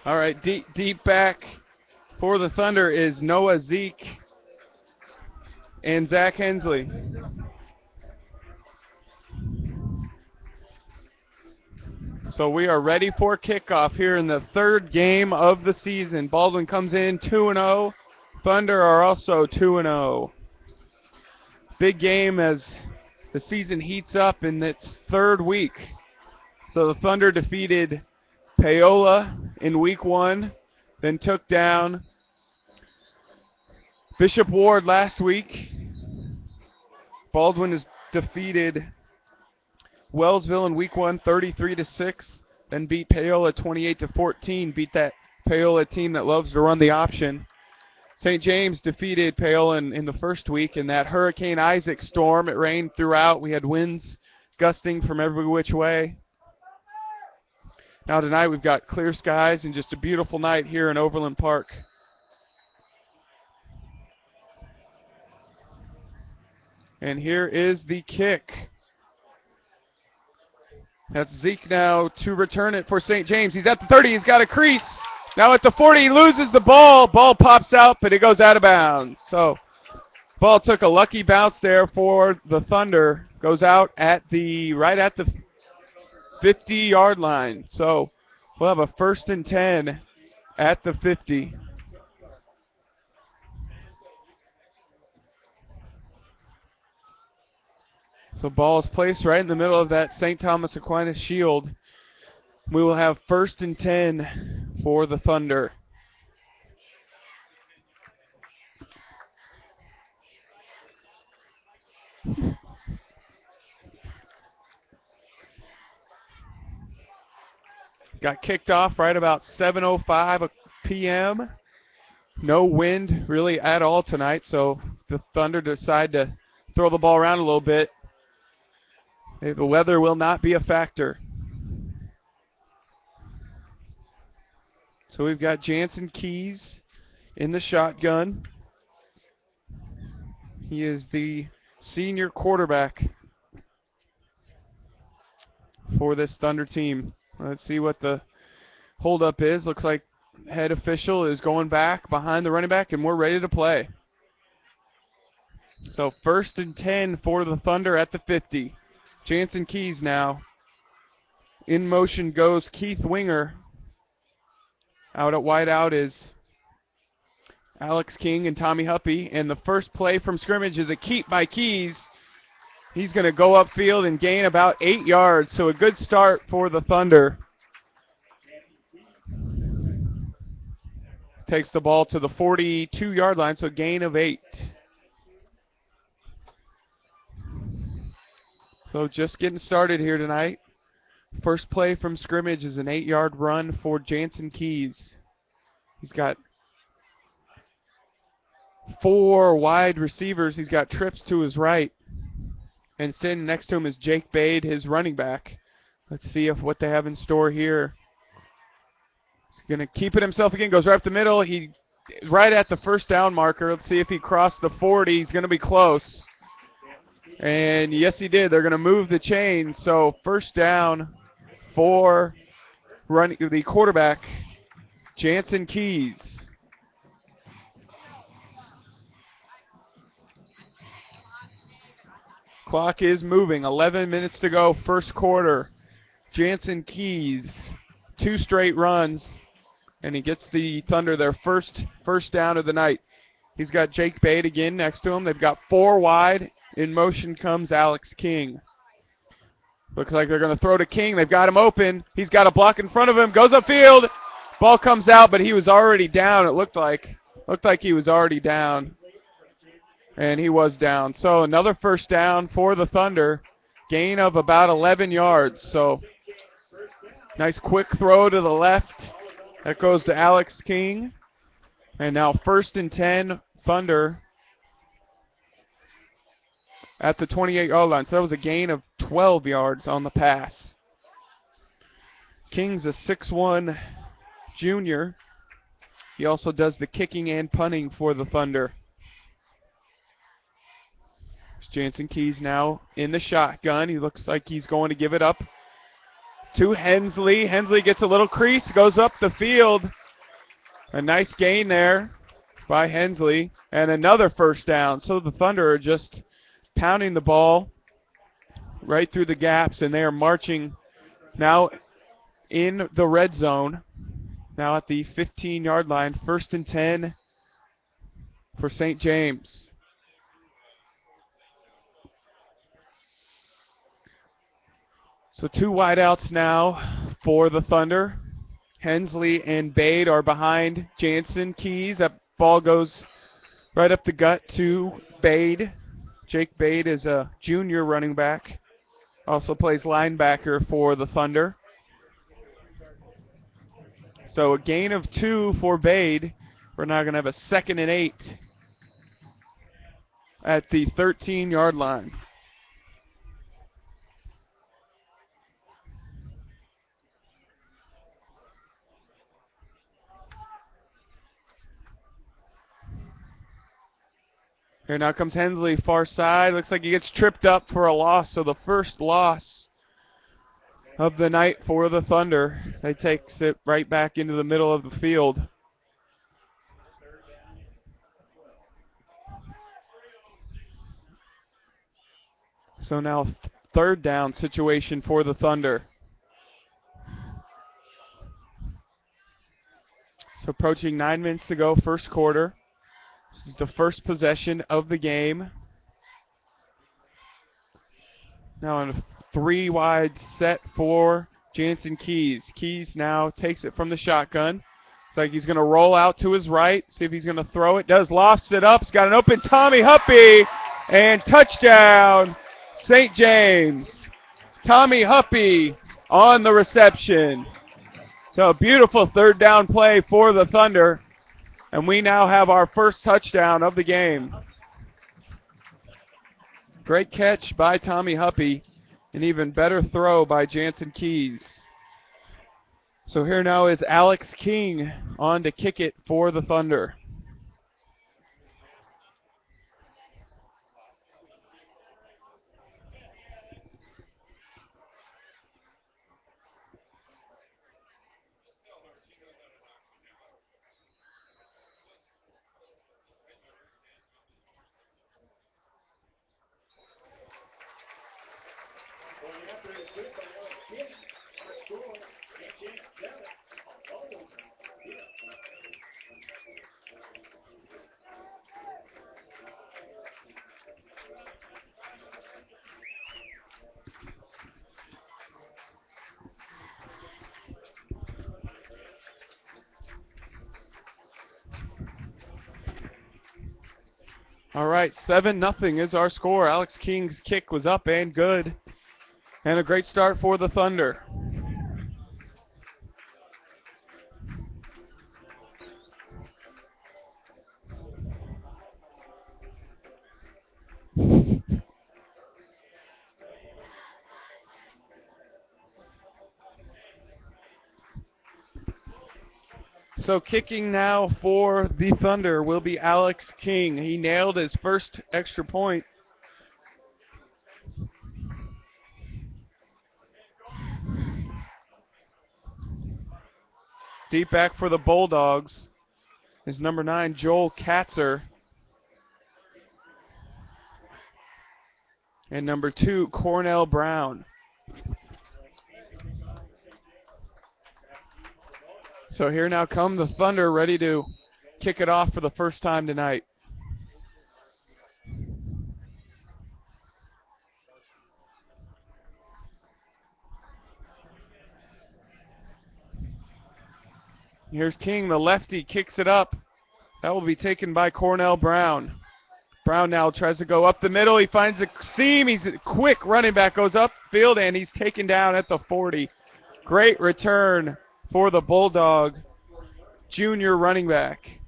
All right, deep back for the Thunder is Noah Zeke and Zach Hensley. So we are ready for kickoff here in the 3rd game of the season. Baldwin comes in 2-0. Thunder are also 2-0. Big game as the season heats up in its 3rd week. So the Thunder defeated Paola in week 1, then took down Bishop Ward last week. Baldwin is defeated Wellsville in week 1, 33-6. Then beat Paola 28-14. Beat that Paola team that loves to run the option. St. James defeated Paola in the first week in that Hurricane Isaac storm. It rained throughout. We had winds gusting from every which way. Now tonight we've got clear skies and just a beautiful night here in Overland Park. And here is the kick. That's Zeke now to return it for St. James. He's at the 30. He's got a crease. Now at the 40, he loses the ball. Ball pops out, but it goes out of bounds. So ball took a lucky bounce there for the Thunder. Goes out at right at the 50-yard line. So we'll have a 1st and 10 at the 50. So ball is placed right in the middle of that St. Thomas Aquinas shield. We will have 1st and 10 for the Thunder. Got kicked off right about 7:05 p.m. No wind really at all tonight, so the Thunder decide to throw the ball around a little bit. The weather will not be a factor. So we've got Jansen Keys in the shotgun. He is the senior quarterback for this Thunder team. Let's see what the holdup is. Looks like head official is going back behind the running back, and we're ready to play. So 1st and 10 for the Thunder at the 50. Jansen Keys now. In motion goes Keith Winger. Out at wideout is Alex King and Tommy Huppy. And the first play from scrimmage is a keep by Keys. He's going to go upfield and gain about 8 yards. So a good start for the Thunder. Takes the ball to the 42-yard line, so gain of 8. So just getting started here tonight. First play from scrimmage is an 8-yard run for Jansen Keys. He's got 4 wide receivers. He's got trips to his right. And sitting next to him is Jake Bade, his running back. Let's see what they have in store here. He's going to keep it himself again. Goes right up the middle. He right at the 1st down marker. Let's see if he crossed the 40. He's going to be close. And yes, he did. They're going to move the chain. So 1st down for the quarterback, Jansen Keys. Clock is moving. 11 minutes to go, 1st quarter. Jansen Keys, 2 straight runs, and he gets the Thunder their first down of the night. He's got Jake Bade again next to him. They've got 4 wide. In motion comes Alex King. Looks like they're going to throw to King. They've got him open. He's got a block in front of him. Goes upfield. Ball comes out, but he was already down. It looked like he was already down. And he was down. So another 1st down for the Thunder. Gain of about 11 yards. So nice quick throw to the left. That goes to Alex King. And now 1st and 10, Thunder at the 28-yard line. So that was a gain of 12 yards on the pass. King's a 6'1" junior. He also does the kicking and punting for the Thunder. Jansen Keys now in the shotgun. He looks like he's going to give it up to Hensley. Hensley gets a little crease, goes up the field. A nice gain there by Hensley. And another 1st down. So the Thunder are just pounding the ball right through the gaps, and they are marching now in the red zone. Now at the 15-yard line, 1st and 10 for St. James. So 2 wideouts now for the Thunder. Hensley and Bade are behind Jansen Keys. That ball goes right up the gut to Bade. Jake Bade is a junior running back. Also plays linebacker for the Thunder. So a gain of 2 for Bade. We're now going to have a 2nd and 8 at the 13-yard line. Here now comes Hensley, far side. Looks like he gets tripped up for a loss. So the first loss of the night for the Thunder. They takes it right back into the middle of the field. So now 3rd down situation for the Thunder. So approaching 9 minutes to go, first quarter. This is the first possession of the game. Now on a 3 wide set for Jansen Keys. Keys now takes it from the shotgun. Looks like he's going to roll out to his right, see if he's going to throw it. Does, lofts it up. He's got an open Tommy Huppy, and touchdown, St. James. Tommy Huppy on the reception. So a beautiful 3rd down play for the Thunder, and we now have our first touchdown of the game. Great catch by Tommy Huppy. An even better throw by Jansen Keys. So here now is Alex King on to kick it for the Thunder. All right, 7-0 is our score. Alex King's kick was up and good. And a great start for the Thunder. So kicking now for the Thunder will be Alex King. He nailed his first extra point. Deep back for the Bulldogs is number 9, Joel Katzer. And number 2, Cornell Brown. So here now come the Thunder, ready to kick it off for the first time tonight. Here's King, the lefty, kicks it up. That will be taken by Cornell Brown. Brown now tries to go up the middle. He finds a seam. He's a quick running back, goes upfield, and he's taken down at the 40. Great return for the Bulldog junior running back.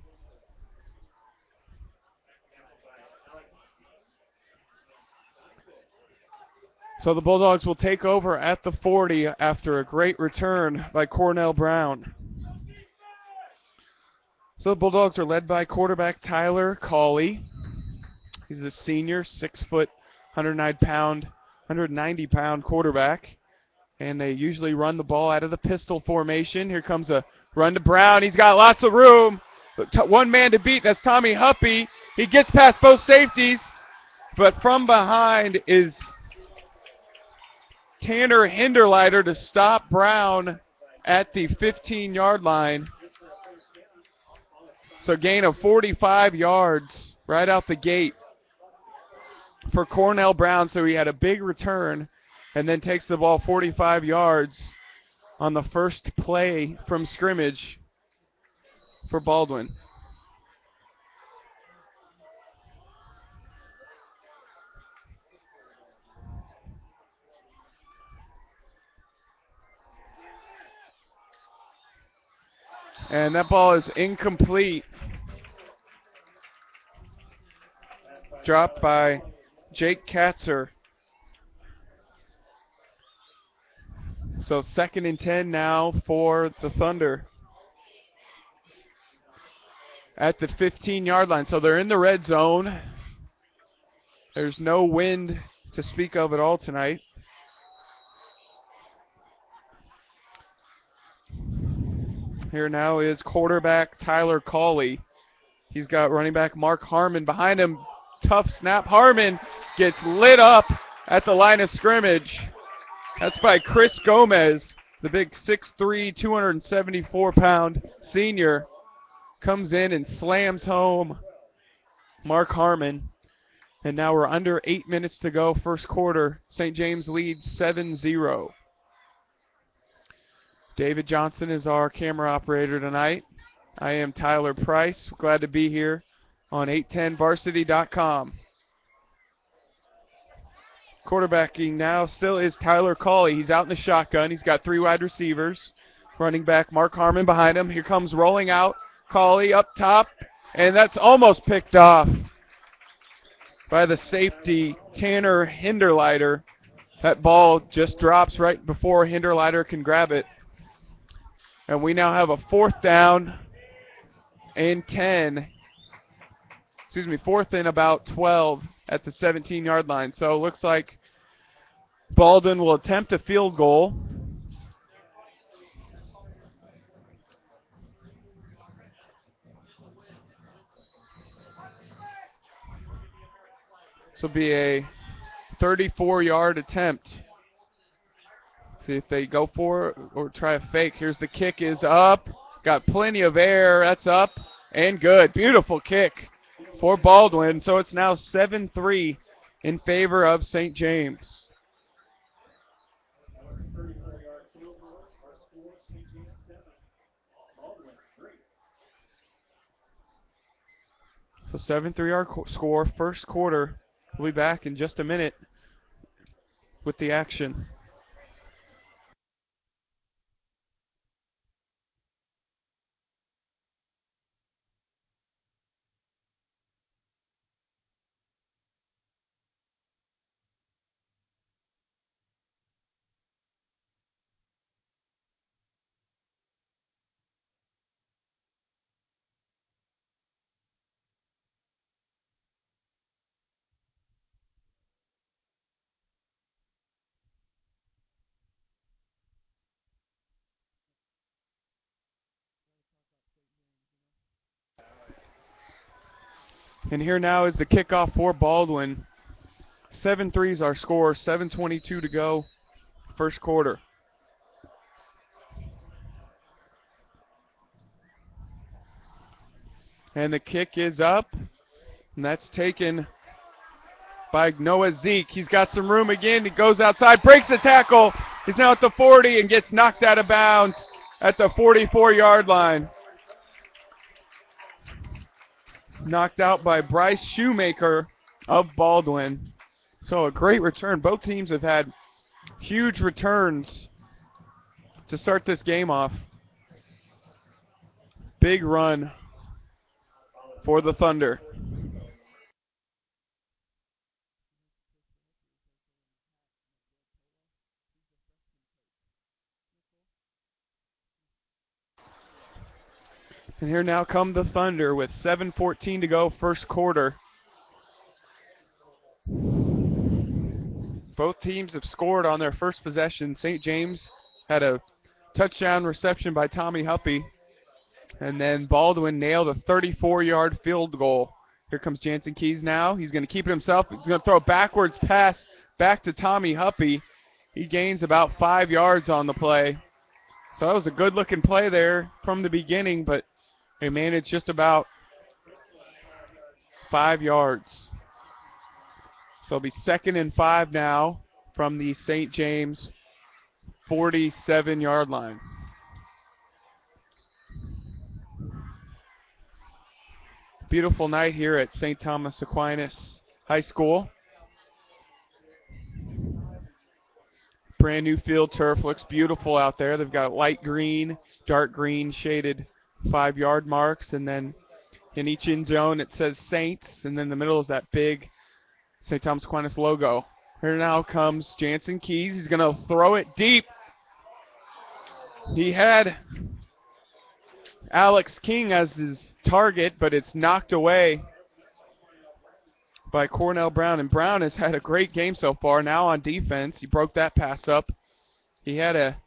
So the Bulldogs will take over at the 40 after a great return by Cornell Brown. So the Bulldogs are led by quarterback Tyler Cawley. He's a senior, 6 foot, 190 pound quarterback. And they usually run the ball out of the pistol formation. Here comes a run to Brown. He's got lots of room. One man to beat. That's Tommy Huppy. He gets past both safeties. But from behind is Tanner Hinderleiter to stop Brown at the 15-yard line. So gain of 45 yards right out the gate for Cornell Brown. So he had a big return and then takes the ball 45 yards on the first play from scrimmage for Baldwin. And that ball is incomplete. Dropped by Jake Katzer. So 2nd and 10 now for the Thunder at the 15-yard line. So they're in the red zone. There's no wind to speak of at all tonight. Here now is quarterback Tyler Cawley. He's got running back Mark Harmon behind him. Tough snap. Harmon gets lit up at the line of scrimmage. That's by Chris Gomez, the big 6'3", 274-pound senior. Comes in and slams home Mark Harmon. And now we're under 8 minutes to go, first quarter. St. James leads 7-0. David Johnson is our camera operator tonight. I am Tyler Price. Glad to be here on 810varsity.com. Quarterbacking now still is Tyler Cawley. He's out in the shotgun. He's got 3 wide receivers. Running back Mark Harmon behind him. Here comes rolling out Cawley up top. And that's almost picked off by the safety Tanner Hinderleiter. That ball just drops right before Hinderleiter can grab it. And we now have a 4th down and 10. Excuse me, 4th and about 12 at the 17-yard line. So it looks like Baldwin will attempt a field goal. This will be a 34-yard attempt. See if they go for it or try a fake. Here's the kick is up. Got plenty of air. That's up and good. Beautiful kick for Baldwin. So it's now 7-3 in favor of St. James. So 7-3 our score, first quarter. We'll be back in just a minute with the action. And here now is the kickoff for Baldwin. 7-3 is our score, 7:22 to go, first quarter. And the kick is up, and that's taken by Noah Zeke. He's got some room again. He goes outside, breaks the tackle. He's now at the 40 and gets knocked out of bounds at the 44-yard line. Knocked out by Bryce Shoemaker of Baldwin. So a great return. Both teams have had huge returns to start this game off. Big run for the Thunder. And here now come the Thunder with 7:14 to go, first quarter. Both teams have scored on their first possession. St. James had a touchdown reception by Tommy Huppy. And then Baldwin nailed a 34-yard field goal. Here comes Jansen Keys now. He's going to keep it himself. He's going to throw a backwards pass back to Tommy Huppy. He gains about 5 yards on the play. So that was a good-looking play there from the beginning, but they managed just about 5 yards. So it'll be 2nd and 5 now from the St. James 47-yard line. Beautiful night here at St. Thomas Aquinas High School. Brand new field turf. Looks beautiful out there. They've got light green, dark green shaded 5-yard marks, and then in each end zone it says Saints, and then in the middle is that big St. Thomas Aquinas logo. Here now comes Jansen Keys. He's going to throw it deep. He had Alex King as his target, but it's knocked away by Cornell Brown. And Brown has had a great game so far. Now on defense, he broke that pass up. He had a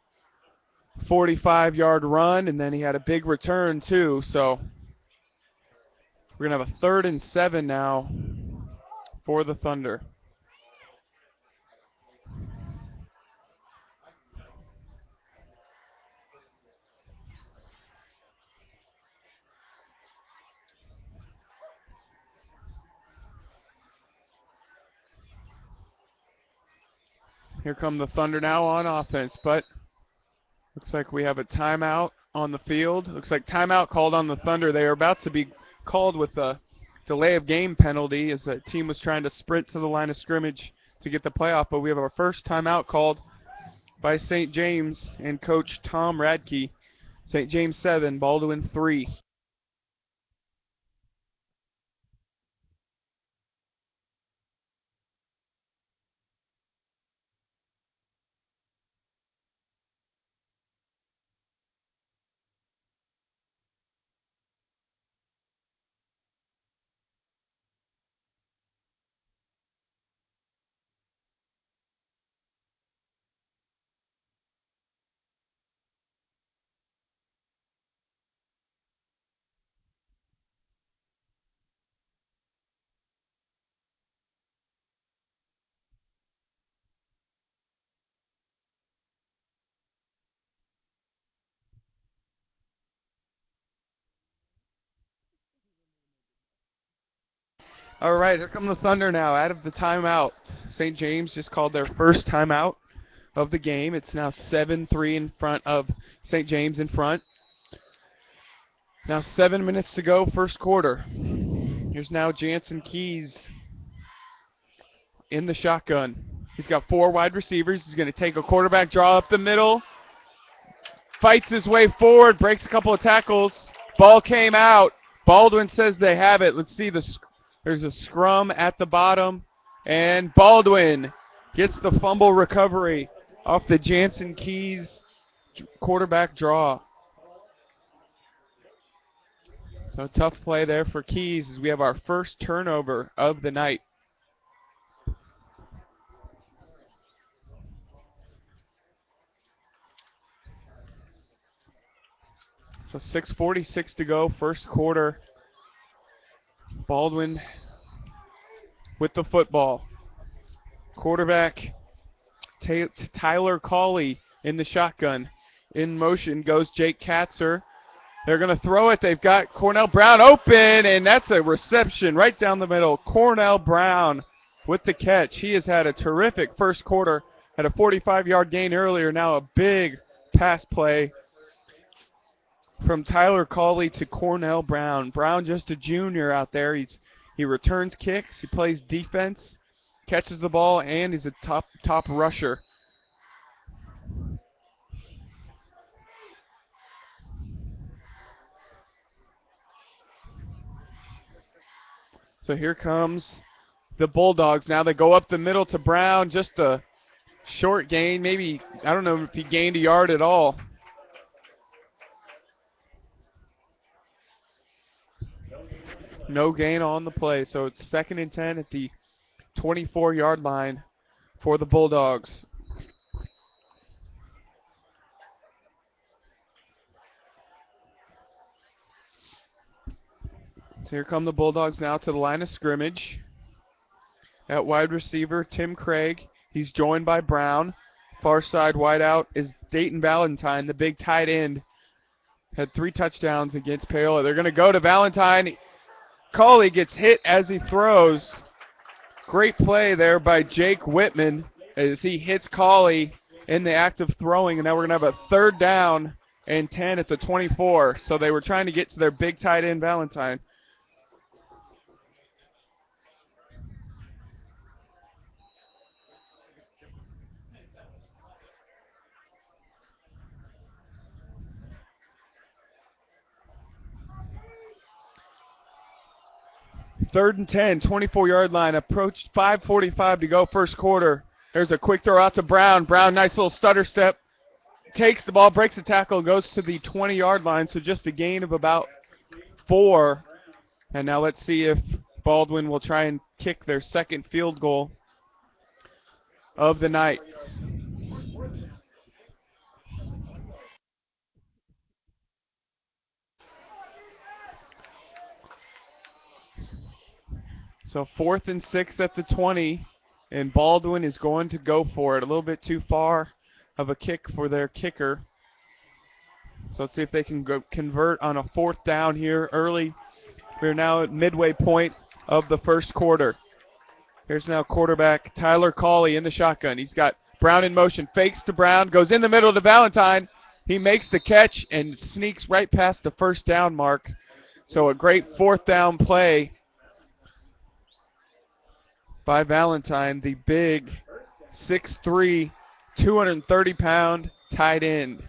45-yard run, and then he had a big return too. So we're going to have a 3rd and 7 now for the Thunder. Here come the Thunder now on offense, but looks like we have a timeout on the field. Looks like timeout called on the Thunder. They are about to be called with a delay of game penalty as the team was trying to sprint to the line of scrimmage to get the playoff, but we have our first timeout called by St. James and Coach Tom Radke. St. James 7, Baldwin 3. All right, here come the Thunder now out of the timeout. St. James just called their first timeout of the game. It's now 7-3 in front of St. James in front. Now 7 minutes to go, first quarter. Here's now Jansen Keys in the shotgun. He's got 4 wide receivers. He's going to take a quarterback draw up the middle. Fights his way forward, breaks a couple of tackles. Ball came out. Baldwin says they have it. Let's see. There's a scrum at the bottom. And Baldwin gets the fumble recovery off the Jansen Keys quarterback draw. So tough play there for Keys as we have our first turnover of the night. So 6:46 to go, first quarter. Baldwin with the football. Quarterback Tyler Cawley in the shotgun. In motion goes Jake Katzer. They're going to throw it. They've got Cornell Brown open, and that's a reception right down the middle. Cornell Brown with the catch. He has had a terrific first quarter. Had a 45-yard gain earlier. Now a big pass play from Tyler Cawley to Cornell Brown. Brown just a junior out there. He returns kicks. He plays defense, catches the ball, and he's a top rusher. So here comes the Bulldogs. Now they go up the middle to Brown. Just a short gain. Maybe, I don't know if he gained a yard at all. No gain on the play. So it's 2nd and 10 at the 24-yard line for the Bulldogs. So here come the Bulldogs now to the line of scrimmage. At wide receiver, Tim Craig. He's joined by Brown. Far side wideout is Dayton Valentine, the big tight end. Had 3 touchdowns against Paola. They're going to go to Valentine. Cawley gets hit as he throws. Great play there by Jake Whitman as he hits Cawley in the act of throwing. And now we're going to have a 3rd down and 10 at the 24. So they were trying to get to their big tight end, Valentine. 3rd and 10, 24-yard line. Approached 5:45 to go first quarter. There's a quick throw out to Brown. Brown, nice little stutter step. Takes the ball, breaks the tackle, goes to the 20-yard line, so just a gain of about 4. And now let's see if Baldwin will try and kick their second field goal of the night. So 4th and 6 at the 20, and Baldwin is going to go for it. A little bit too far of a kick for their kicker. So let's see if they can go convert on a 4th down here early. We're now at midway point of the first quarter. Here's now quarterback Tyler Cawley in the shotgun. He's got Brown in motion, fakes to Brown, goes in the middle to Valentine. He makes the catch and sneaks right past the first down mark. So a great 4th down play by Valentine, the big 6'3", 230-pound tight end.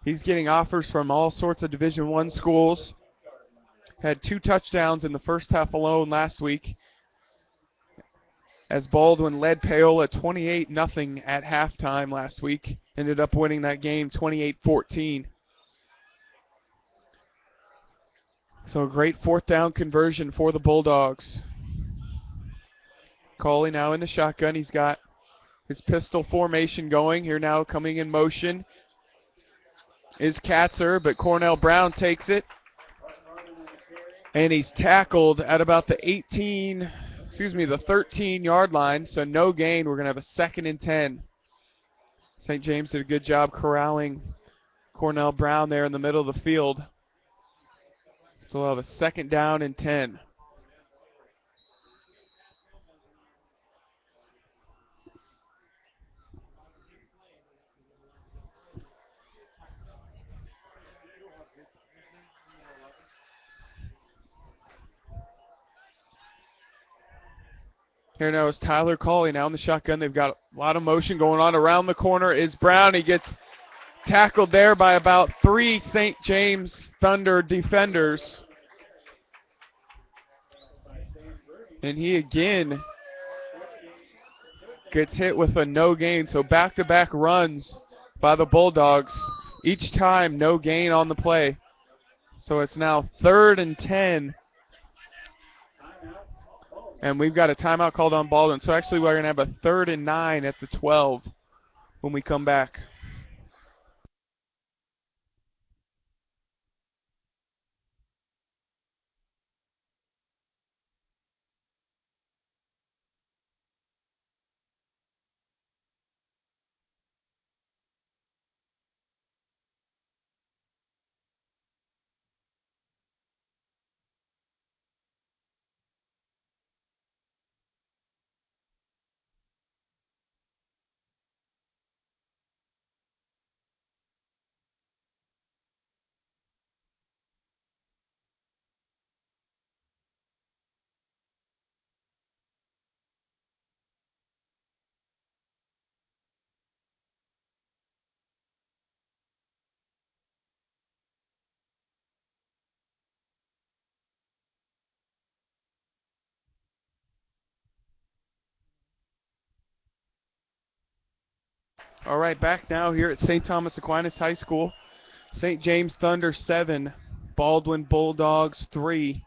He's getting offers from all sorts of Division I schools. Had 2 touchdowns in the first half alone last week, as Baldwin led Paola 28-0 at halftime last week. Ended up winning that game 28-14. So a great 4th down conversion for the Bulldogs. Cawley now in the shotgun. He's got his pistol formation going. Here now coming in motion is Katzer, but Cornell Brown takes it. And he's tackled at about the 13-yard line, so no gain. We're going to have a 2nd and 10. St. James did a good job corralling Cornell Brown there in the middle of the field. So we'll have a 2nd down and 10. Here now is Tyler Cawley now in the shotgun. They've got a lot of motion going on. Around the corner is Brown. He gets tackled there by about 3 St. James Thunder defenders. And he again gets hit with a no gain. So back-to-back runs by the Bulldogs. Each time no gain on the play. So it's now 3rd and 10. And we've got a timeout called on Baldwin. So actually we're going to have a 3rd and 9 at the 12 when we come back. All right, back now here at St. Thomas Aquinas High School. St. James Thunder 7, Baldwin Bulldogs 3.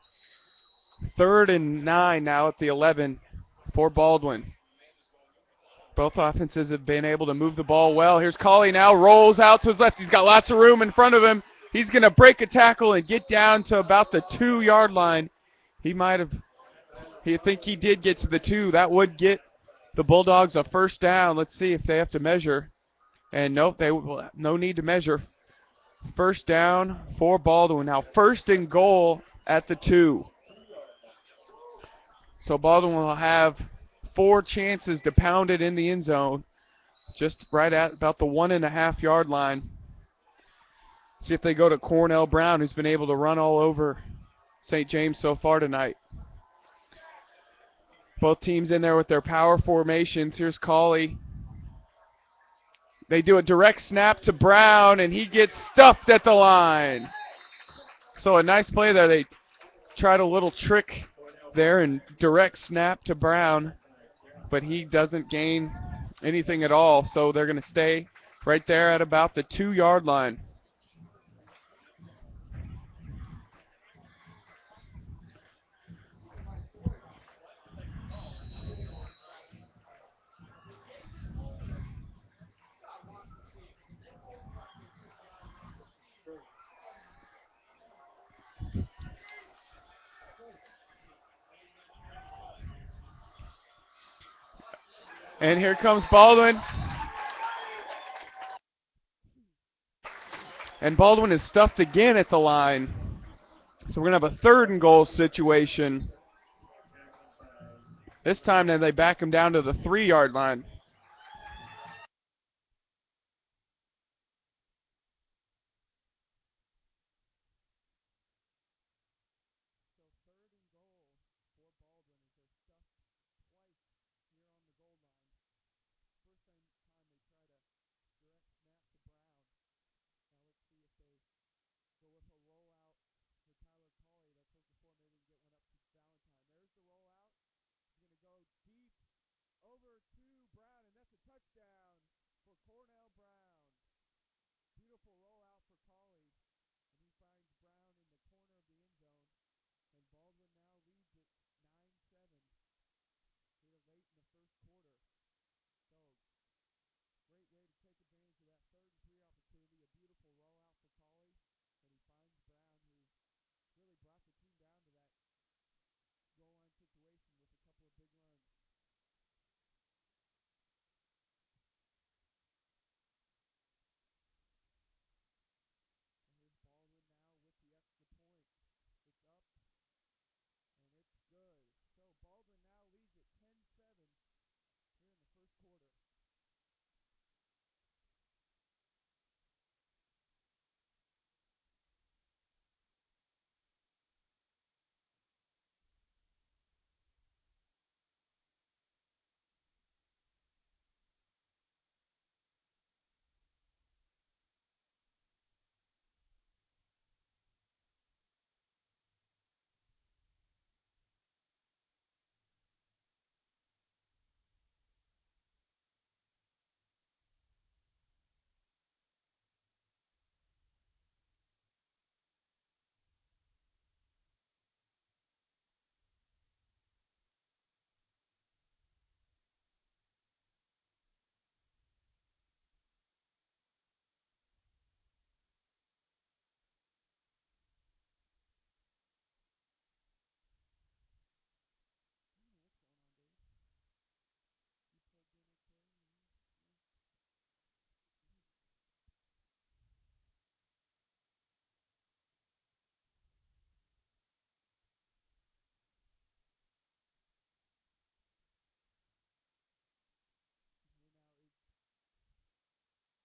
3rd and 9 now at the 11 for Baldwin. Both offenses have been able to move the ball well. Here's Cawley now, rolls out to his left. He's got lots of room in front of him. He's going to break a tackle and get down to about the 2-yard line. I think he did get to the 2. That would get the Bulldogs a 1st down. Let's see if they have to measure. And nope, no need to measure. 1st down for Baldwin. Now 1st and goal at the 2. So Baldwin will have 4 chances to pound it in the end zone, just right at about the 1.5-yard line. See if they go to Cornell Brown, who's been able to run all over St. James so far tonight. Both teams in there with their power formations. Here's Cawley. They do a direct snap to Brown, and he gets stuffed at the line. So a nice play there. They tried a little trick there and direct snap to Brown, but he doesn't gain anything at all, so they're going to stay right there at about the 2-yard line. And here comes Baldwin. And Baldwin is stuffed again at the line. So we're going to have a 3rd and goal situation. This time then they back him down to the 3-yard line.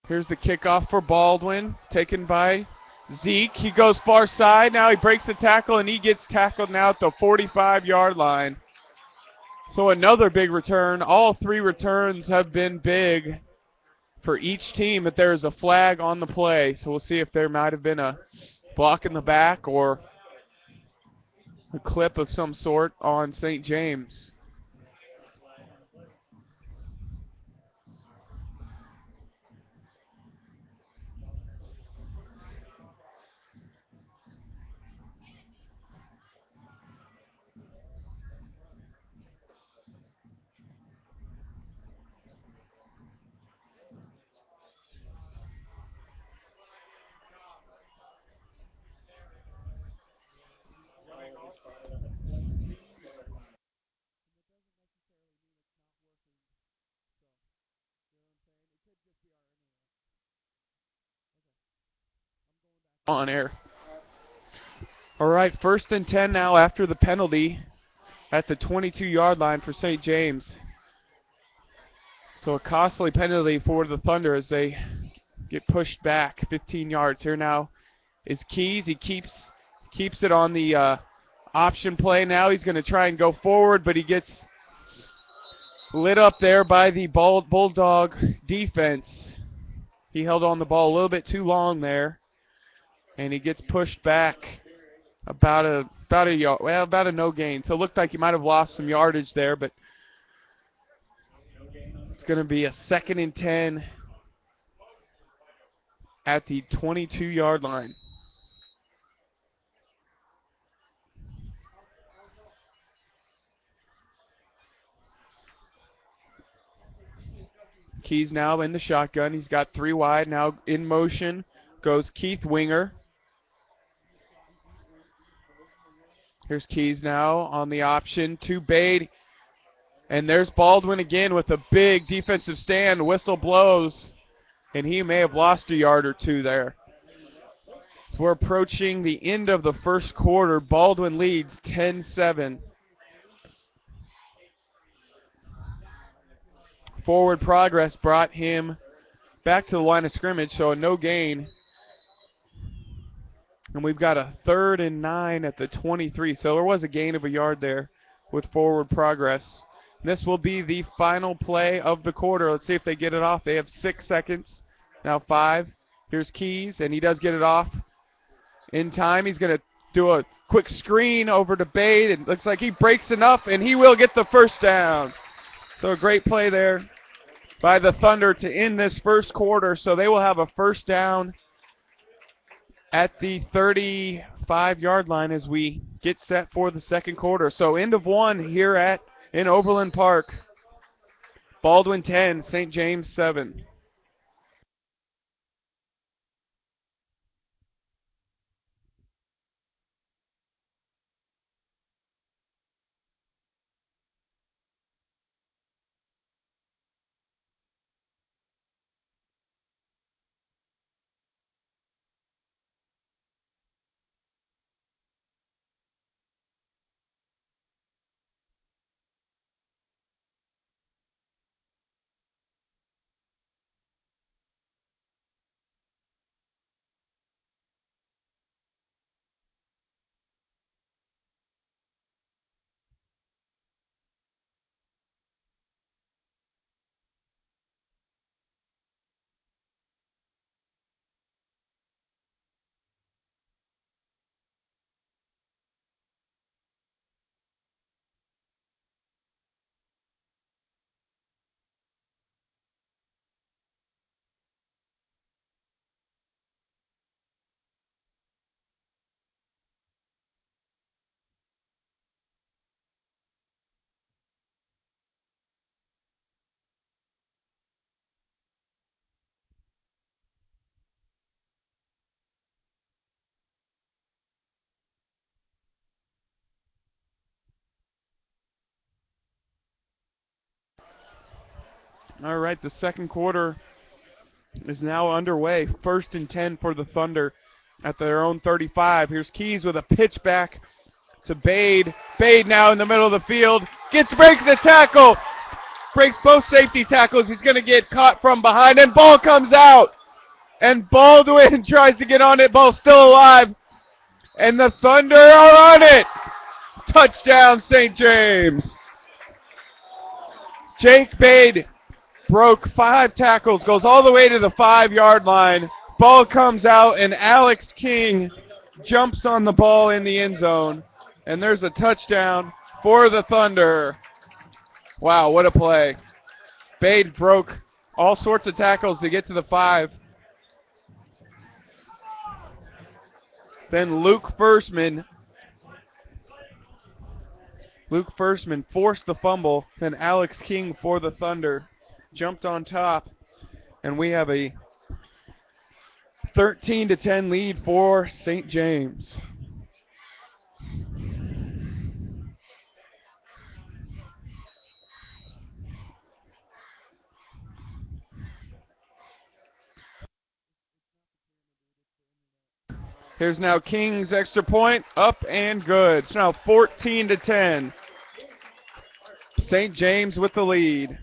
Here's the kickoff for Baldwin, taken by Zeke. He goes far side. Now he breaks the tackle, and he gets tackled now at the 45-yard line. So another big return. All 3 returns have been big for each team, but there is a flag on the play. So we'll see if there might have been a block in the back or a clip of some sort on St. James. On air. All right, 1st and 10 now after the penalty at the 22-yard line for St. James. So a costly penalty for the Thunder as they get pushed back 15 yards. Here now is Keys. He keeps it on the option play now. He's going to try and go forward, but he gets lit up there by the Bulldog defense. He held on the ball a little bit too long there, and he gets pushed back about a about a no gain. So it looked like he might have lost some yardage there, but it's going to be a 2nd and 10 at the 22-yard line. Keys now in the shotgun. He's got 3 wide. Now in motion goes Keith Winger. Here's Keys now on the option to Bade. And there's Baldwin again with a big defensive stand. Whistle blows. And he may have lost a yard or two there. So we're approaching the end of the first quarter. Baldwin leads 10-7. Forward progress brought him back to the line of scrimmage, so a no gain. And we've got a 3rd and 9 at the 23. So there was a gain of a yard there with forward progress. This will be the final play of the quarter. Let's see if they get it off. They have 6 seconds. Now 5. Here's Keys, and he does get it off in time. He's going to do a quick screen over to Bade. It looks like he breaks enough, and he will get the first down. So a great play there by the Thunder to end this first quarter. So they will have a first down at the 35-yard line as we get set for the second quarter. So end of 1 here in Overland Park. Baldwin 10, St. James 7. All right, the second quarter is now underway. 1st and 10 for the Thunder at their own 35. Here's Keys with a pitch back to Bade. Bade now in the middle of the field. Breaks the tackle. Breaks both safety tackles. He's going to get caught from behind, and ball comes out. And Baldwin tries to get on it. Ball still alive. And the Thunder are on it. Touchdown, St. James. Jake Bade broke 5 tackles, goes all the way to the 5-yard line. Ball comes out, and Alex King jumps on the ball in the end zone. And there's a touchdown for the Thunder. Wow, what a play. Bade broke all sorts of tackles to get to the 5. Then Luke Firstman forced the fumble. Then Alex King for the Thunder jumped on top. And we have a 13-10 lead for St. James. Here's now King's extra point, up and good. It's now 14-10. St. James with the lead.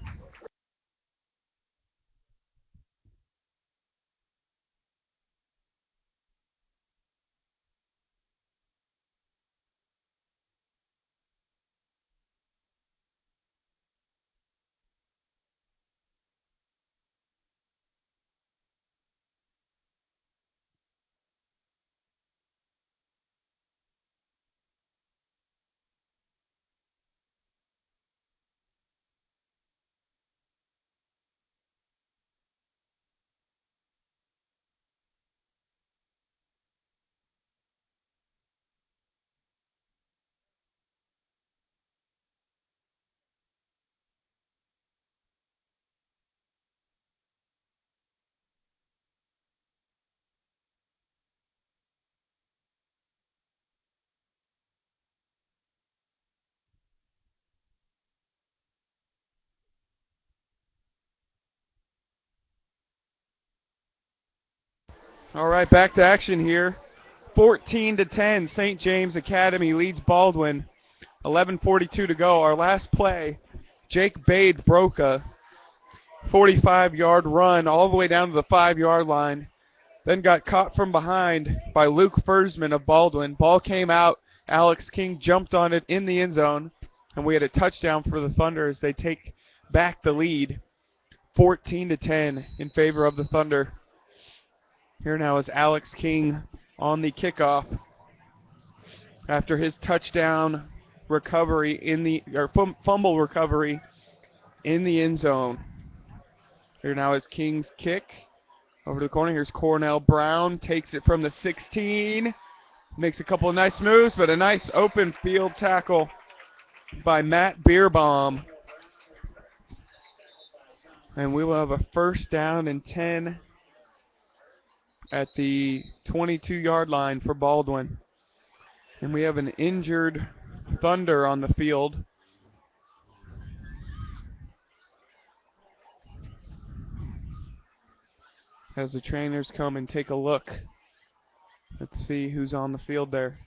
All right, back to action here. 14-10, St. James Academy leads Baldwin. 11:42 to go. Our last play, Jake Bade broke a 45-yard run all the way down to the 5-yard line. Then got caught from behind by Luke Fersman of Baldwin. Ball came out. Alex King jumped on it in the end zone, and we had a touchdown for the Thunder as they take back the lead, 14-10 in favor of the Thunder. Here now is Alex King on the kickoff after his touchdown recovery fumble recovery in the end zone. Here now is King's kick. Over to the corner. Here's Cornell Brown. Takes it from the 16. Makes a couple of nice moves, but a nice open field tackle by Matt Beerbaum. And we will have a first down and 10 at the 22-yard line for Baldwin. And we have an injured Thunder on the field. As the trainers come and take a look. Let's see who's on the field there.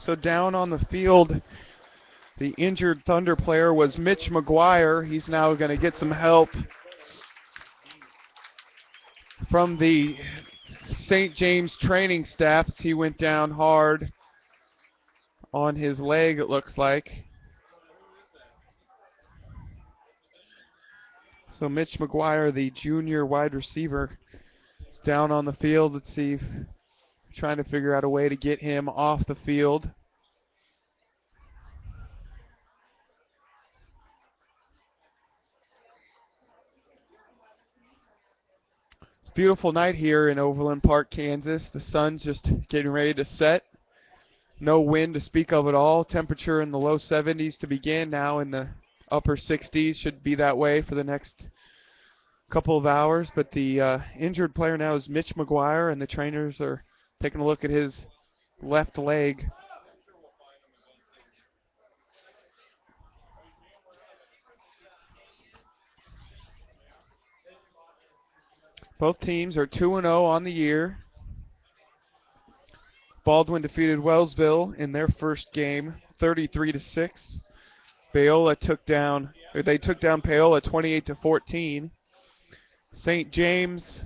So down on the field, the injured Thunder player was Mitch McGuire. He's now going to get some help from the St. James training staff. He went down hard on his leg, it looks like. So Mitch McGuire, the junior wide receiver, is down on the field. Let's see, trying to figure out a way to get him off the field. It's a beautiful night here in Overland Park, Kansas. The sun's just getting ready to set. No wind to speak of at all. Temperature in the low 70s to begin, now in the upper 60s. Should be that way for the next couple of hours. But the injured player now is Mitch McGuire, and the trainers are taking a look at his left leg. Both teams are 2-0 on the year. Baldwin defeated Wellsville in their first game, 33-6. They took down Paola 28-14. St. James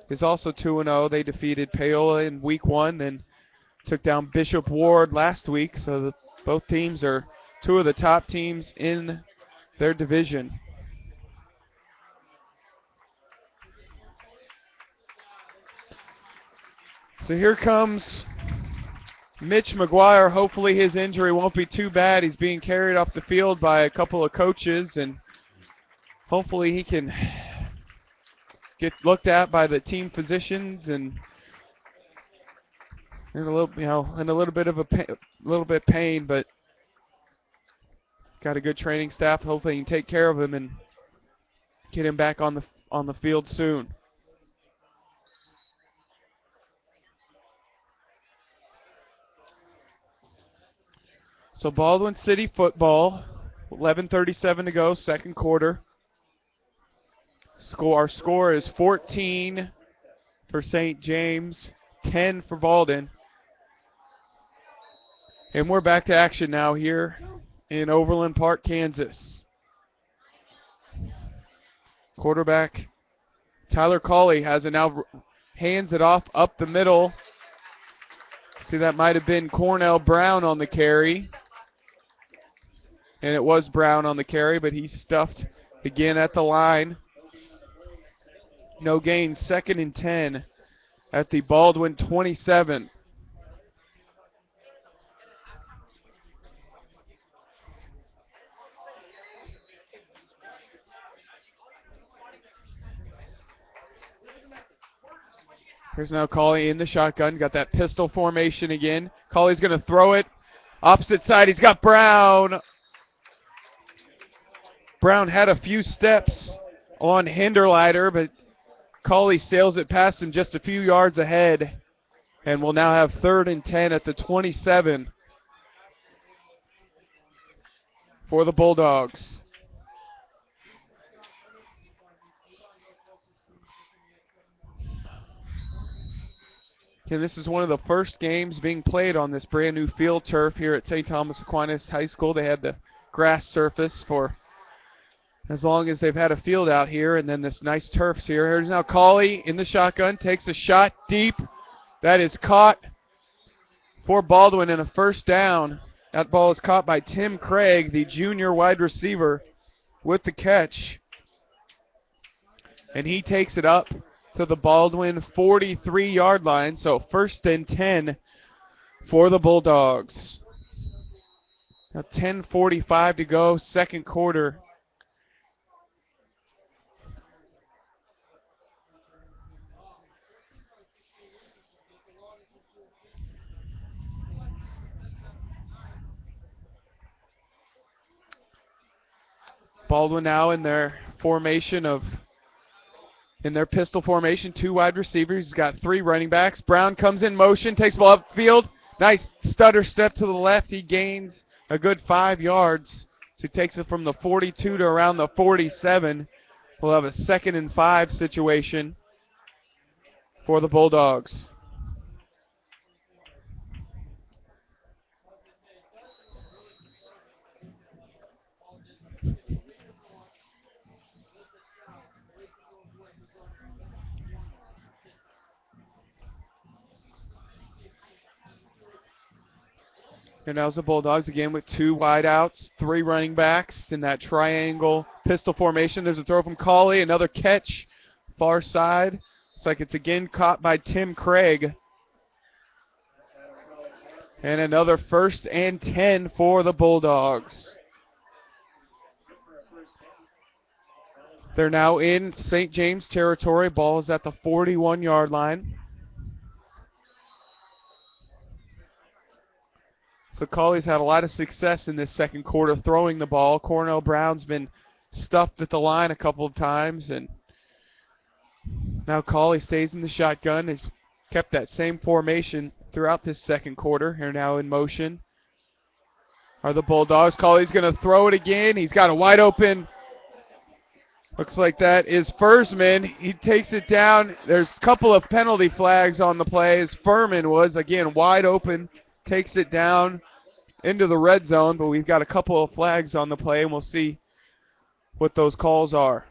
is also 2-0. They defeated Paola in week 1, then took down Bishop Ward last week. So both teams are two of the top teams in their division. So here comes Mitch McGuire. Hopefully his injury won't be too bad. He's being carried off the field by a couple of coaches, and hopefully he can get looked at by the team physicians and in a little bit of pain, but got a good training staff. Hopefully he can take care of him and get him back on the field soon. So Baldwin City football, 11:37 to go, second quarter. Our score is 14 for St. James, 10 for Baldwin. And we're back to action now here in Overland Park, Kansas. Quarterback Tyler Cawley has it now, hands it off up the middle. See, that might have been Cornell Brown on the carry. And it was Brown on the carry, but he stuffed again at the line. No gain, 2nd and 10 at the Baldwin 27. Here's now Cawley in the shotgun. Got that pistol formation again. Cawley's going to throw it. Opposite side, he's got Brown. Brown had a few steps on Hinderleiter, but Cawley sails it past him just a few yards ahead. And we'll now have 3rd and 10 at the 27 for the Bulldogs. And this is one of the first games being played on this brand new field turf here at St. Thomas Aquinas High School. They had the grass surface for as long as they've had a field out here, and then this nice turf's here. Here's now Cawley in the shotgun, takes a shot deep. That is caught for Baldwin in a first down. That ball is caught by Tim Craig, the junior wide receiver, with the catch. And he takes it up to the Baldwin 43-yard line, so 1st and 10 for the Bulldogs. Now 10:45 to go, second quarter. Baldwin now in their pistol formation, 2 wide receivers. He's got 3 running backs. Brown comes in motion, takes the ball upfield. Nice stutter step to the left. He gains a good 5 yards. So he takes it from the 42 to around the 47. We'll have a 2nd and 5 situation for the Bulldogs. And now's the Bulldogs again with 2 wideouts, 3 running backs in that triangle pistol formation. There's a throw from Cauley, another catch, far side. Looks like it's again caught by Tim Craig. And another 1st and 10 for the Bulldogs. They're now in St. James territory. Ball is at the 41-yard line. So Cauley's had a lot of success in this second quarter throwing the ball. Cornell Brown's been stuffed at the line a couple of times, and now Cauley stays in the shotgun. Has kept that same formation throughout this second quarter. They're now in motion. Are the Bulldogs. Cauley's going to throw it again. He's got a wide open. Looks like that is Fursman. He takes it down. There's a couple of penalty flags on the play as Furman was, again, wide open. Takes it down into the red zone, but we've got a couple of flags on the play, and we'll see what those calls are.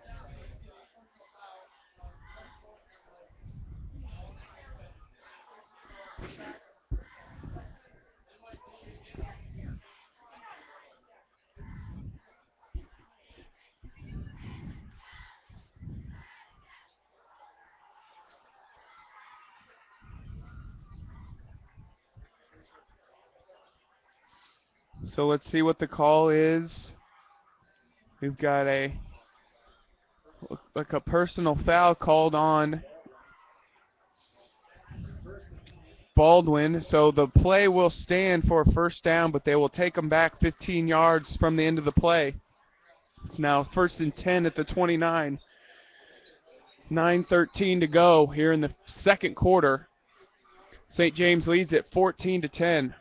So let's see what the call is. We've got like a personal foul called on Baldwin. So the play will stand for a 1st down, but they will take them back 15 yards from the end of the play. It's now 1st and 10 at the 29. 9:13 to go here in the second quarter. St. James leads at 14-10.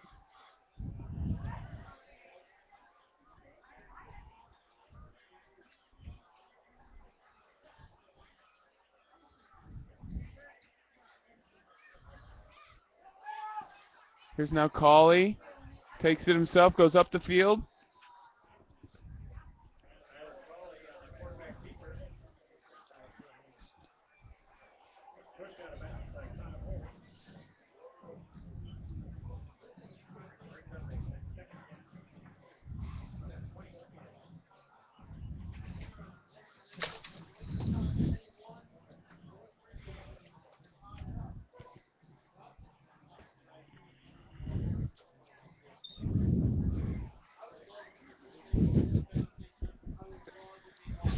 Here's now Cauley. Takes it himself, goes up the field.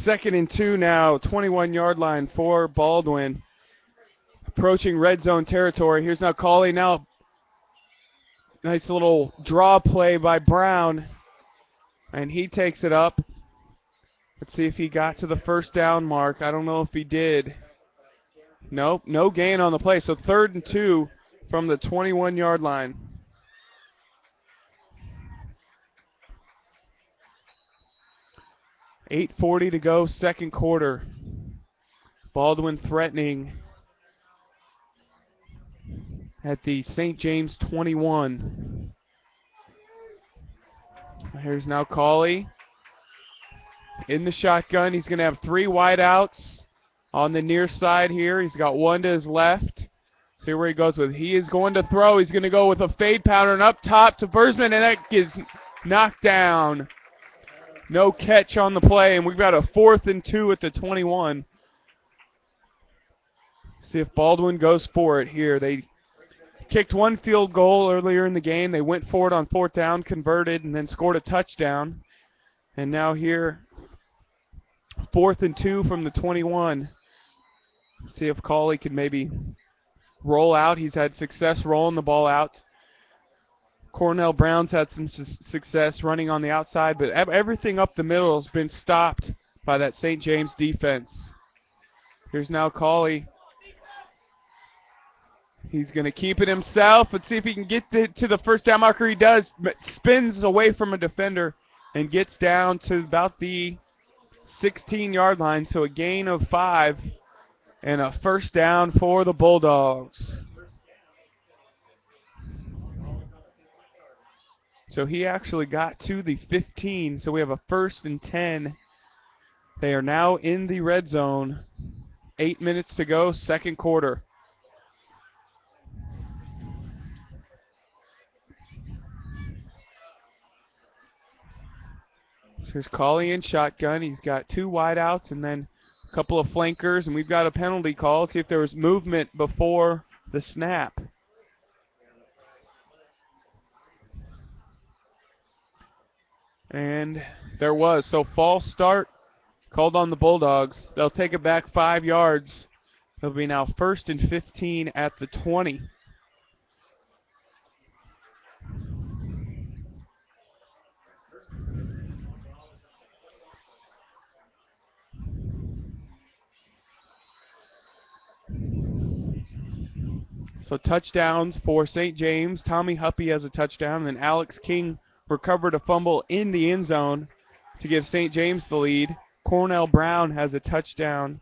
Second and 2 now, 21-yard line for Baldwin. Approaching red zone territory. Here's now Cauley. Now, nice little draw play by Brown. And he takes it up. Let's see if he got to the 1st down mark. I don't know if he did. Nope, no gain on the play. So 3rd and 2 from the 21-yard line. $8:40 to go, second quarter. Baldwin threatening at the St. James 21. Here's now Cauley in the shotgun. He's going to have 3 wideouts on the near side here. He's got one to his left. See where he goes with. He is going to throw. He's going to go with a fade pattern up top to Versman, and that is knocked down. No catch on the play, and we've got a 4th and 2 at the 21. See if Baldwin goes for it here. They kicked 1 field goal earlier in the game. They went for it on 4th down, converted, and then scored a touchdown. And now here, 4th and 2 from the 21. See if Cauley can maybe roll out. He's had success rolling the ball out. Cornell Brown's had some success running on the outside, but everything up the middle has been stopped by that St. James defense. Here's now Cauley. He's going to keep it himself. Let's see if he can get to the 1st down marker. He does, but spins away from a defender and gets down to about the 16-yard line. So a gain of 5 and a 1st down for the Bulldogs. So he actually got to the 15. So we have a 1st and 10. They are now in the red zone. 8 minutes to go, second quarter. Here's Colley in shotgun. He's got two wideouts and then a couple of flankers, and we've got a penalty call. Let's see if there was movement before the snap. And there was. So false start called on the Bulldogs. They'll take it back 5 yards. It'll be now 1st and 15 at the 20. So touchdowns for St. James. Tommy Huppy has a touchdown, and Alex King recovered a fumble in the end zone to give St. James the lead. Cornell Brown has a touchdown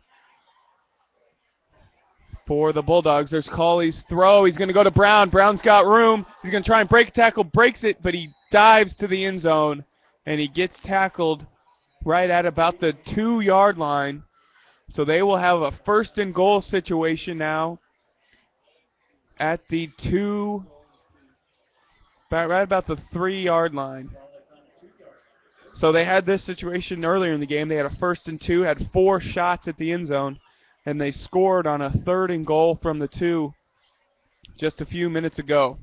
for the Bulldogs. There's Colley's throw. He's going to go to Brown. Brown's got room. He's going to try and break a tackle, breaks it, but he dives to the end zone, and he gets tackled right at about the 2-yard line. So they will have a 1st and goal situation now at the right about the 3-yard line. So they had this situation earlier in the game. They had a 1st and 2, had 4 shots at the end zone, and they scored on a 3rd and goal from the 2 just a few minutes ago.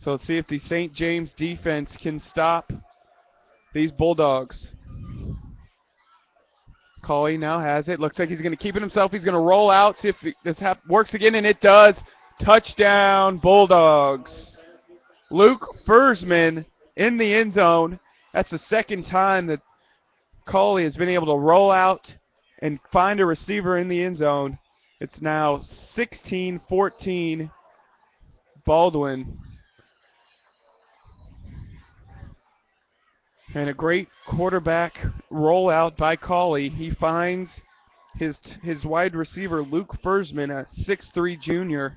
So let's see if the St. James defense can stop these Bulldogs. Colley now has it. Looks like he's going to keep it himself. He's going to roll out, see if this works again, and it does. Touchdown, Bulldogs. Luke Fersman in the end zone. That's the second time that Colley has been able to roll out and find a receiver in the end zone. It's now 16-14 Baldwin. And a great quarterback rollout by Colley. He finds his wide receiver, Luke Fersman, a 6'3 junior.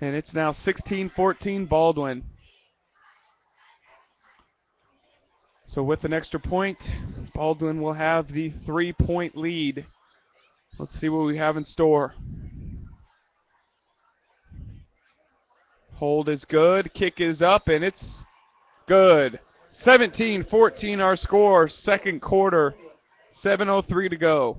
And it's now 16-14 Baldwin. So with an extra point, Baldwin will have the 3-point lead. Let's see what we have in store. Hold is good. Kick is up, and it's good. 17-14 our score. Second quarter. 7:03 to go.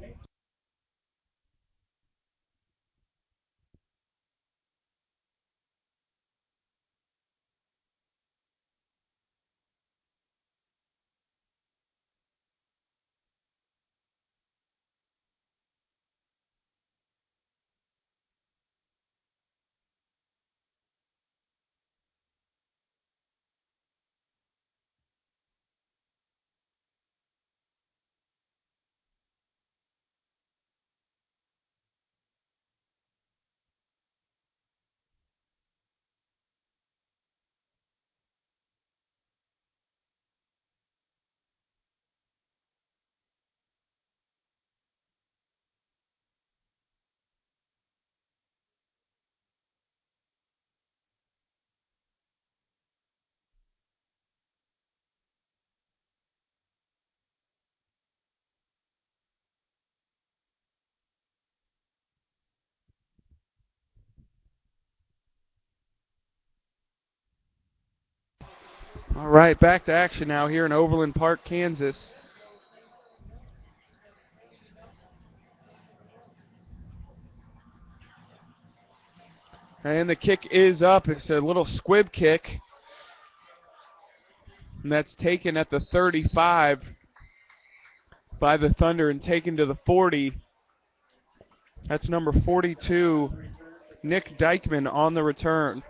All right, back to action now here in Overland Park, Kansas. And the kick is up. It's a little squib kick. And that's taken at the 35 by the Thunder and taken to the 40. That's number 42, Nick Dykman, on the return.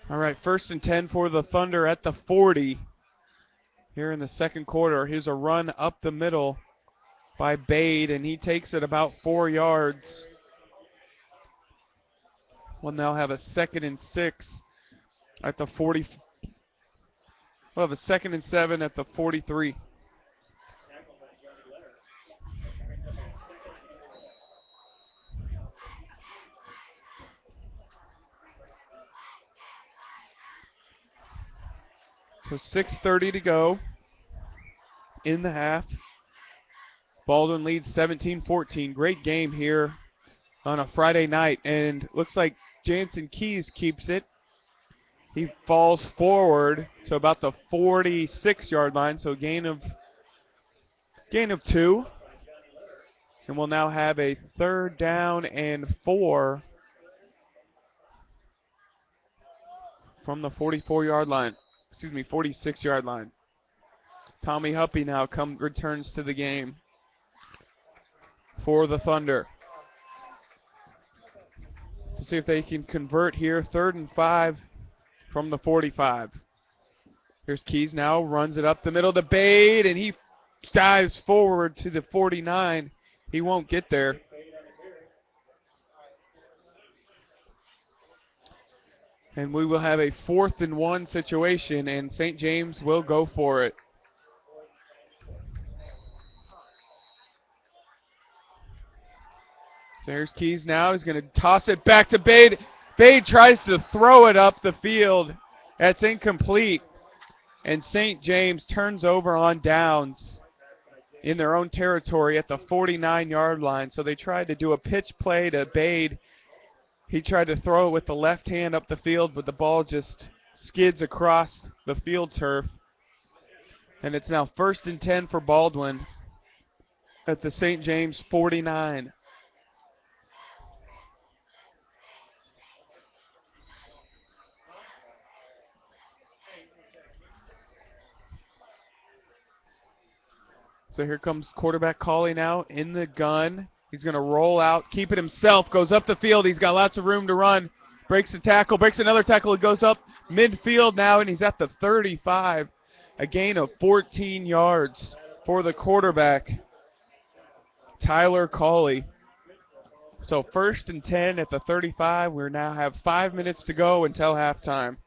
All right, 1st and 10 for the Thunder at the 40. here in the second quarter. Here's a run up the middle by Bade, and he takes it about 4 yards. We'll now have a 2nd and 6 at the 40. We'll have a 2nd and 7 at the 43. So 6:30 to go in the half. Baldwin leads 17-14. Great game here on a Friday night, and looks like Jansen Keys keeps it. He falls forward to about the 46-yard line, so gain of 2. And we'll now have a 3rd down and 4 from the 44-yard line. 46-yard line. Tommy Huppy now returns to the game for the Thunder. To see if they can convert here. 3rd and 5 from the 45. Here's Keys now, runs it up the middle to Bade, and he dives forward to the 49. He won't get there. And we will have a 4th and 1 situation, and St. James will go for it. So here's Keys now. He's going to toss it back to Bade. Bade tries to throw it up the field. That's incomplete. And St. James turns over on downs in their own territory at the 49-yard line. So they tried to do a pitch play to Bade. He tried to throw it with the left hand up the field, but the ball just skids across the field turf. And it's now 1st and 10 for Baldwin at the St. James 49. So here comes quarterback Cauley now in the gun. He's going to roll out, keep it himself, goes up the field. He's got lots of room to run. Breaks a tackle, breaks another tackle. He goes up midfield now, and he's at the 35. A gain of 14 yards for the quarterback, Tyler Cauley. So 1st and 10 at the 35. We now have 5 minutes to go until halftime.